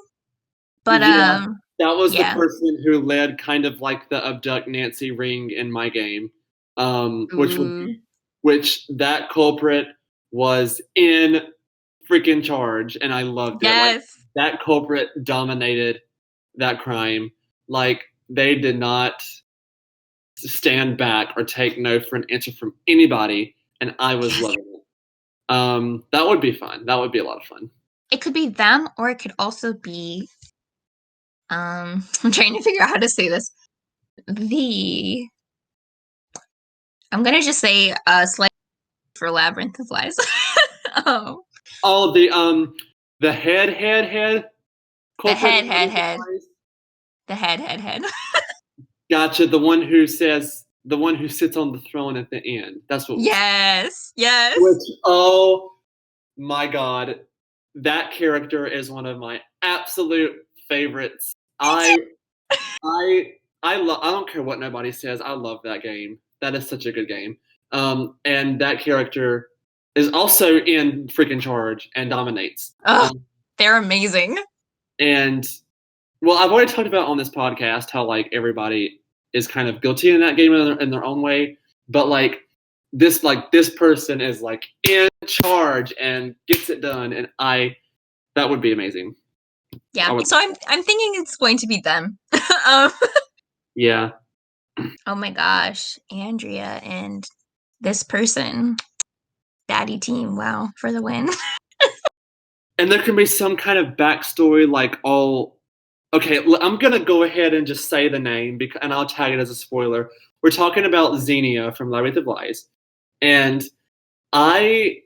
But Yeah, that was the yeah. person who led kind of like the abduct Nancy ring in my game, which would Ooh. which that culprit was in freaking charge, and I loved it. Like Yes. that culprit dominated that crime. Like they did not stand back or take no for an answer from anybody, and I was Yes. loving it. That would be fun. That would be a lot of fun. It could be them or it could also be I'm trying to figure out how to say this. The I'm gonna just say slight for Labyrinth of Lies. Oh, Oh, the head the culprit head, in head, Labyrinth of head, Lies. the head. Gotcha. The one who sits on the throne at the end. That's what we said. Yes, yes. Which, oh my god, that character is one of my absolute favorites. Me too. I, I don't care what nobody says. I love that game. That is such a good game. And that character is also in freaking charge and dominates. Oh, they're amazing. And well, I've already talked about on this podcast how like everybody is kind of guilty in that game in their own way, but like this person is like in charge and gets it done, and that would be amazing. I Yeah. would, So I'm thinking it's going to be them. um, yeah. oh my gosh, Andrea and this person, Daddy Team. Wow, for the win. And there can be some kind of backstory, like all. Okay, I'm gonna go ahead and just say the name, and I'll tag it as a spoiler. We're talking about Xenia from Labyrinth of Lies, and I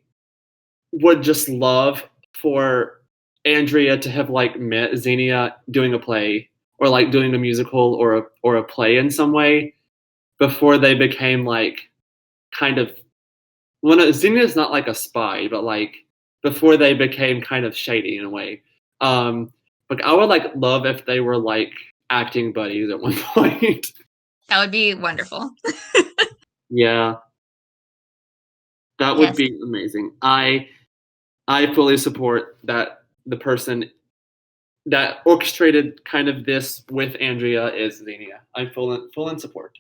would just love for Andrea to have like met Xenia doing a play or like doing a musical or a play in some way before they became like kind of well no, Xenia's not like a spy, but like before they became kind of shady in a way. Like I would like love if they were like acting buddies at one point. That would be wonderful. Yeah, that would Yes. be amazing. I fully support that the person that orchestrated kind of this with Andrea is Xenia. I'm full in support.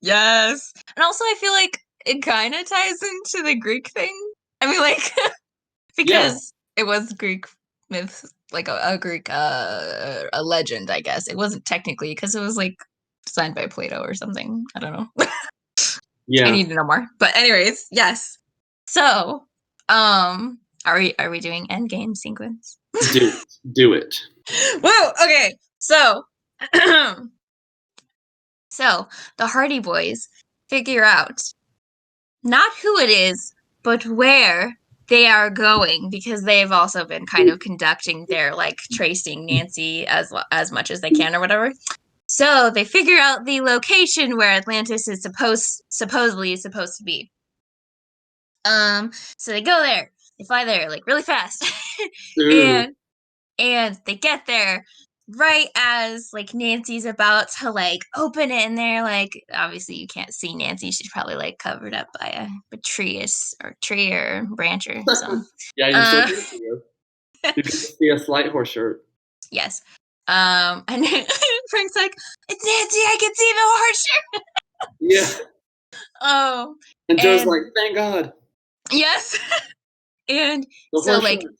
Yes. And also I feel like it kind of ties into the Greek thing. I mean like Yeah, because it was Greek myth, like a Greek a legend, I guess. It wasn't technically because it was like designed by Plato or something. I don't know. I yeah. need to know more. But anyways, yes. So, are we doing end game sequence? Do it. Whoa, okay. So so the Hardy Boys figure out not who it is, but where they are going because they've also been kind of conducting their like tracing Nancy as much as they can or whatever. So they figure out the location where Atlantis is supposedly supposed to be. So they go there. They fly there like really fast. Ooh. and and they get there right as like Nancy's about to like open it, and they're like, obviously you can't see Nancy, she's probably like covered up by a tree or branch or something. Yeah, you still uh can see it. You can see a slight horse shirt. yes. And Frank's like, it's Nancy, I can see the horse shirt. Yeah. Oh, And Joe's and like, thank God. yes. And The so horse like, shirt.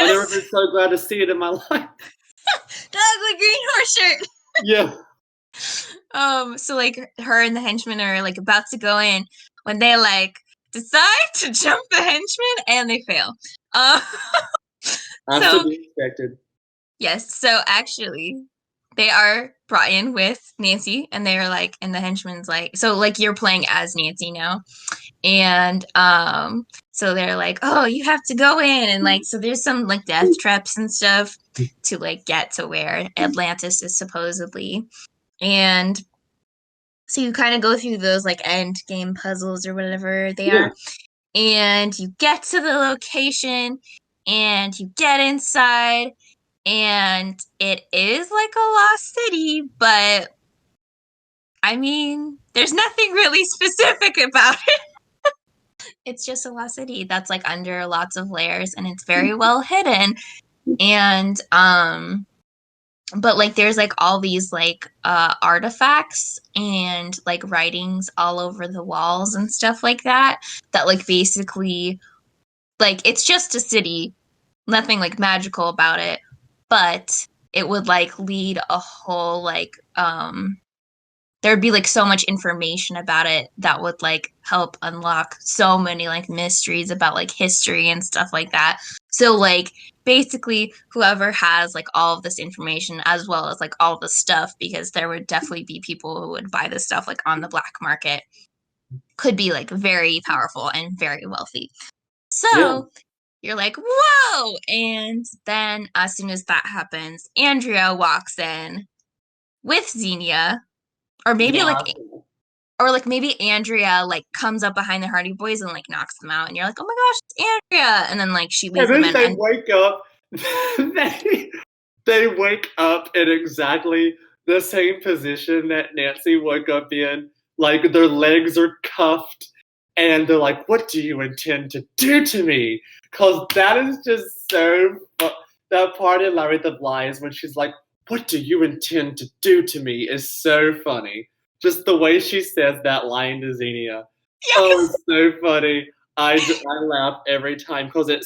I've never yes, been so glad to see it in my life. the ugly green horse shirt. Yeah. So like her and the henchmen are like about to go in when they like decide to jump the henchmen and they fail. That's to So be expected. yes, so actually they are brought in with Nancy and they're like, and the henchman's like, so like you're playing as Nancy now. And so they're like, oh, you have to go in, and like so there's some like death traps and stuff to like get to where Atlantis is supposedly. And so you kind of go through those like end game puzzles or whatever they Yeah. are, and you get to the location and you get inside, and it is like a lost city, but I mean, there's nothing really specific about it. It's just a lost city that's like under lots of layers and it's very well hidden. And but like there's like all these like artifacts and like writings all over the walls and stuff like that like basically like it's just a city, nothing like magical about it, but it would like lead a whole like there'd be like so much information about it that would like help unlock so many like mysteries about like history and stuff like that. So like basically whoever has like all of this information as well as like all the stuff, because there would definitely be people who would buy this stuff like on the black market, could be like very powerful and very wealthy. Yeah. So you're like, whoa! And then as soon as that happens, Andrea walks in with Xenia, or maybe like Yeah. or like maybe Andrea like comes up behind the Hardy Boys and like knocks them out, and you're like, oh my gosh, it's Andrea, and then like she leads And them then in, they and wake up. they, they wake up in exactly the same position that Nancy woke up in. Like their legs are cuffed, and they're like, "What do you intend to do to me?" Because that is just so. That part in Larry the Lies when she's like, "What do you intend to do to me?" is so funny. Just the way she says that line to Xenia. Oh, yes, it's so funny. I laugh every time because it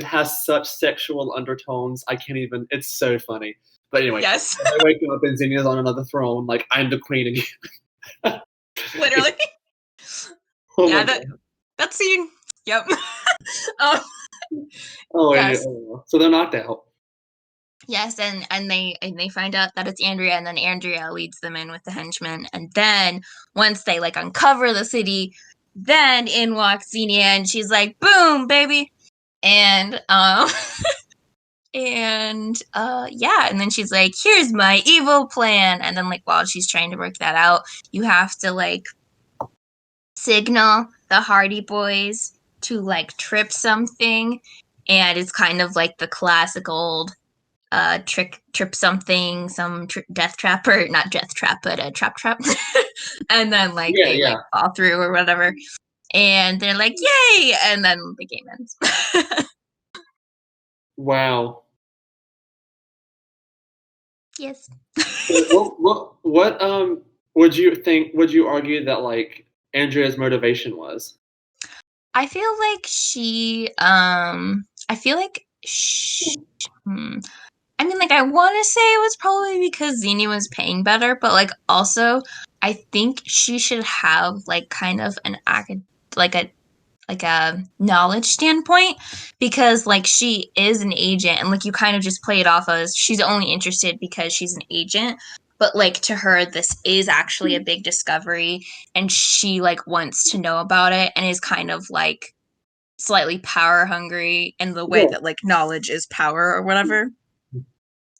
has such sexual undertones. I can't even. It's so funny. But anyway, yes, I wake up and Xenia's on another throne, like I'm the queen again. literally, Oh my yeah, god. that scene, yep. um, Oh, yes, so they're knocked out. yes, and they find out that it's Andrea, and then Andrea leads them in with the henchmen, and then once they like uncover the city, then in walks Xenia, and she's like, boom, baby, and and yeah, and then she's like, here's my evil plan, and then like while she's trying to work that out, you have to like signal the Hardy Boys to like trip something, and it's kind of like the classic old trip something, some death trap, or not death trap but a trap and then like Yeah, they yeah. like fall through or whatever, and they're like, yay, and then the game ends. Wow. Yes. So what would you think? Would you argue that like Andrea's motivation was? I feel like I feel like hmm, I mean, like, I want to say it was probably because Xenia was paying better, but like, also, I think she should have like kind of an like a knowledge standpoint, because like she is an agent, and like you kind of just play it off as she's only interested because she's an agent, but like to her this is actually a big discovery, and she like wants to know about it and is kind of like slightly power hungry in the way Yeah. that like knowledge is power or whatever.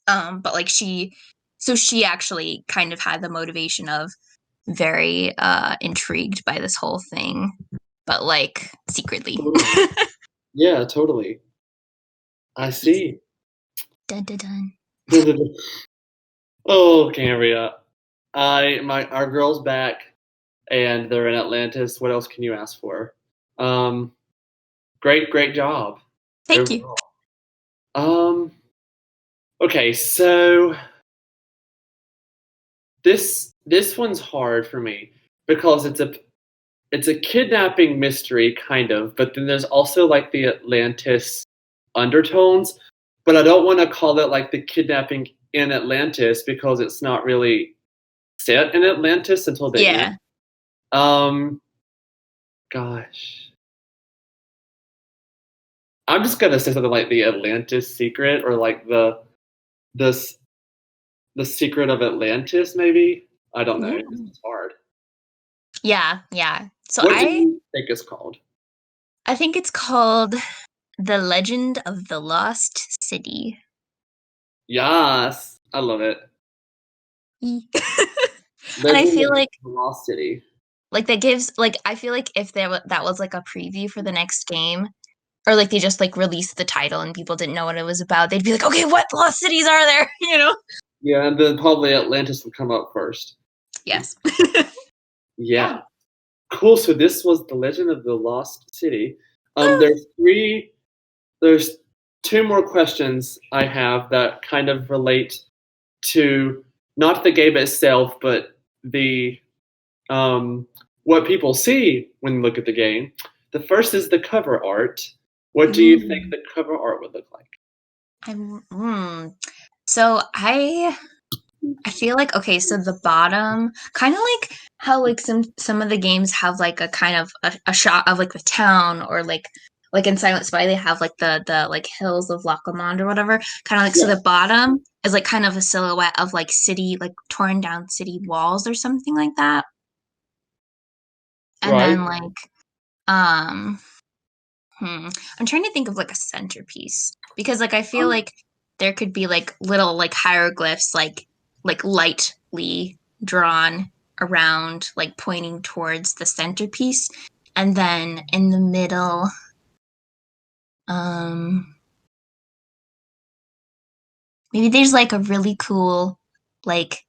But like she actually kind of had the motivation of very intrigued by this whole thing, but like secretly. Totally. Yeah, totally. I see. Dun, dun, dun. Oh, Cambria. Our girl's back and they're in Atlantis. What else can you ask for? Um, great job Thank you. overall. Um, okay, so this one's hard for me because it's a kidnapping mystery kind of, but then there's also like the Atlantis undertones, but I don't want to call it like the kidnapping in Atlantis because it's not really set in Atlantis until the Yeah. end. Um, gosh. I'm just gonna say something like the Atlantis secret or like the the secret of Atlantis, maybe. I don't know. This Ooh. is hard. Yeah, yeah. So What do I you think it's called? I think it's called The Legend of the Lost City. Yes, I love it. And I Legend feel of like the Lost City. that gives like I feel like if that was like a preview for the next game, or like they just like released the title and people didn't know what it was about, they'd be like, okay, what lost cities are there? You know? Yeah, and then probably Atlantis would come up first. Yes. Yeah. Cool. So this was the Legend of the Lost City. Woo! There's two more questions I have that kind of relate to not the game itself, but the what people see when they look at the game. The first is the cover art. What do you think Ooh. the cover art would look like? So I feel like okay, so the bottom kind of like how like some of the games have like a kind of a shot of like the town or like in Silent Spy they have like the like hills of Lacomond or whatever. Kind of like so Yeah. the bottom is like kind of a silhouette of like city like torn down city walls or something like that. And Right. then like um I'm trying to think of like a centerpiece because like I feel Um, like there could be like little like hieroglyphs like lightly drawn around like pointing towards the centerpiece and then in the middle um maybe there's like a really cool like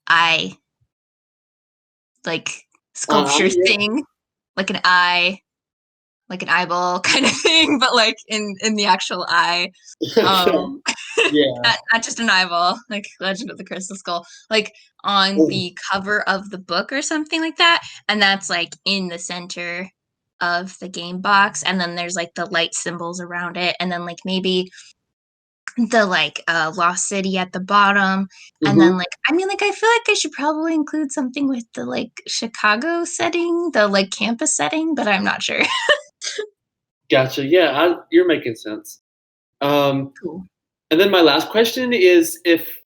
eye like sculpture yeah. thing like an eye like an eyeball kind of thing but like in the actual eye Okay. um Yeah. not just an eyeball, like Legend of the Crystal Skull, like on Oh, the cover of the book or something like that. And that's like in the center of the game box. And then there's like the light symbols around it. And then like maybe the like Lost City at the bottom. And then mhm. like I mean like I feel like I should probably include something with the like Chicago setting, the like campus setting, but I'm not sure. Gotcha. Yeah, you're making sense. Um, Cool. and then my last question is if,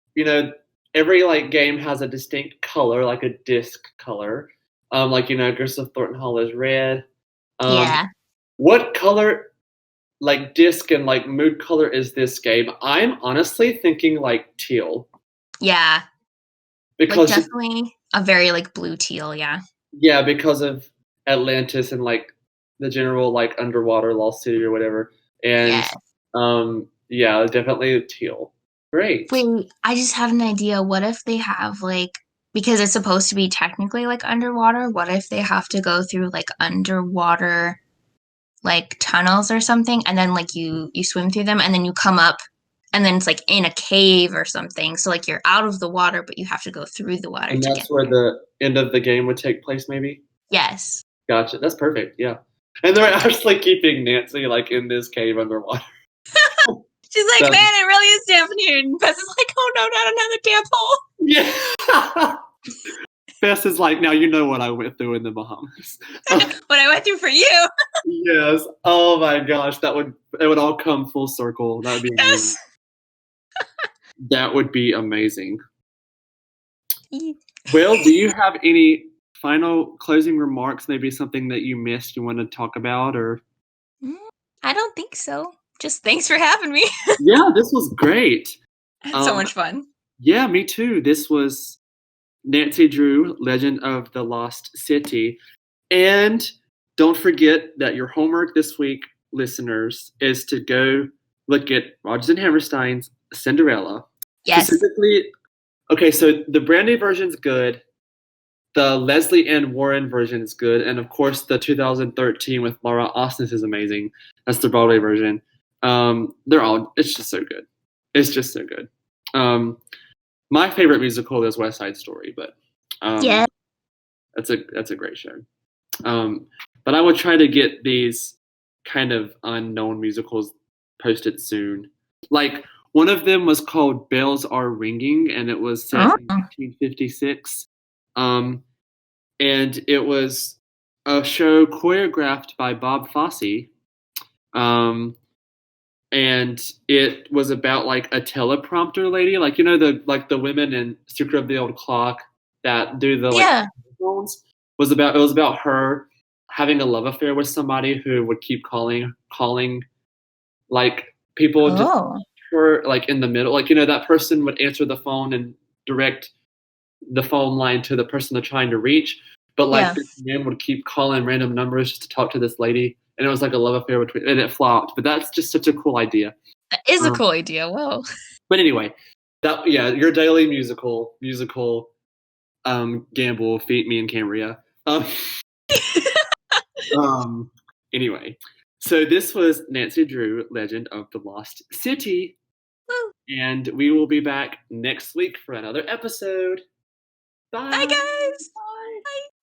every like game has a distinct color, like a disc color. Like, Ghost of Thornton Hall is red. Um, Yeah. what color, like disc and like mood color is this game? I'm honestly thinking like teal Yeah. Like because definitely a very like blue teal, yeah. yeah, because of Atlantis and like the general like underwater lost city or whatever. And Yeah. yeah, definitely teal. Great. Wait, I just had an idea. What if they have like because it's supposed to be technically like underwater, what if they have to go through like underwater like tunnels or something and then like you swim through them and then you come up and then it's like in a cave or something. So like you're out of the water but you have to go through the water And to get that's where there. the end of the game would take place, maybe? Yes. Gotcha. That's perfect. Yeah. And they're actually keeping Nancy like in this cave underwater. She's like, That, man, it really is damp in here. And Bess is like, oh no, not another damp hole. yeah. Bess is like, now you know what I went through in the Bahamas. What I went through for you. Yes. Oh my gosh, it would all come full circle. That would be amazing. Yes. That would be amazing. Well, do you have any final closing remarks? Maybe something that you missed you want to talk about or I don't think so. Just thanks for having me. Yeah, this was great. I had so much fun. Yeah, me too. This was Nancy Drew, Legend of the Lost City. And don't forget that your homework this week, listeners, is to go look at Rodgers and Hammerstein's Cinderella. Yes. Specifically, okay, so the brand new version's good. The Leslie Ann Warren version is good. And of course, the 2013 with Laura Osnes is amazing. That's the Broadway version. It's just so good. It's just so good. My favorite musical is West Side Story, but Yeah. that's a great show. But I will try to get these kind of unknown musicals posted soon. Like one of them was called Bells Are Ringing, and it was set in 1956. And it was a show choreographed by Bob Fosse. And it was about like a teleprompter lady, like you know the women in Secret of the Old Clock that do the like phones. It was about her having a love affair with somebody who would keep calling like people just her like in the middle, like you know that person would answer the phone and direct the phone line to the person they're trying to reach, but like this man would keep calling random numbers just to talk to this lady. And it was like a love affair between, and it flopped. But that's just such a cool idea. That is a cool idea. Whoa. But anyway, your daily musical gamble feat me and Cambria. Anyway, so this was Nancy Drew, Legend of the Lost City. Woo. And we will be back next week for another episode. Bye. Bye, guys.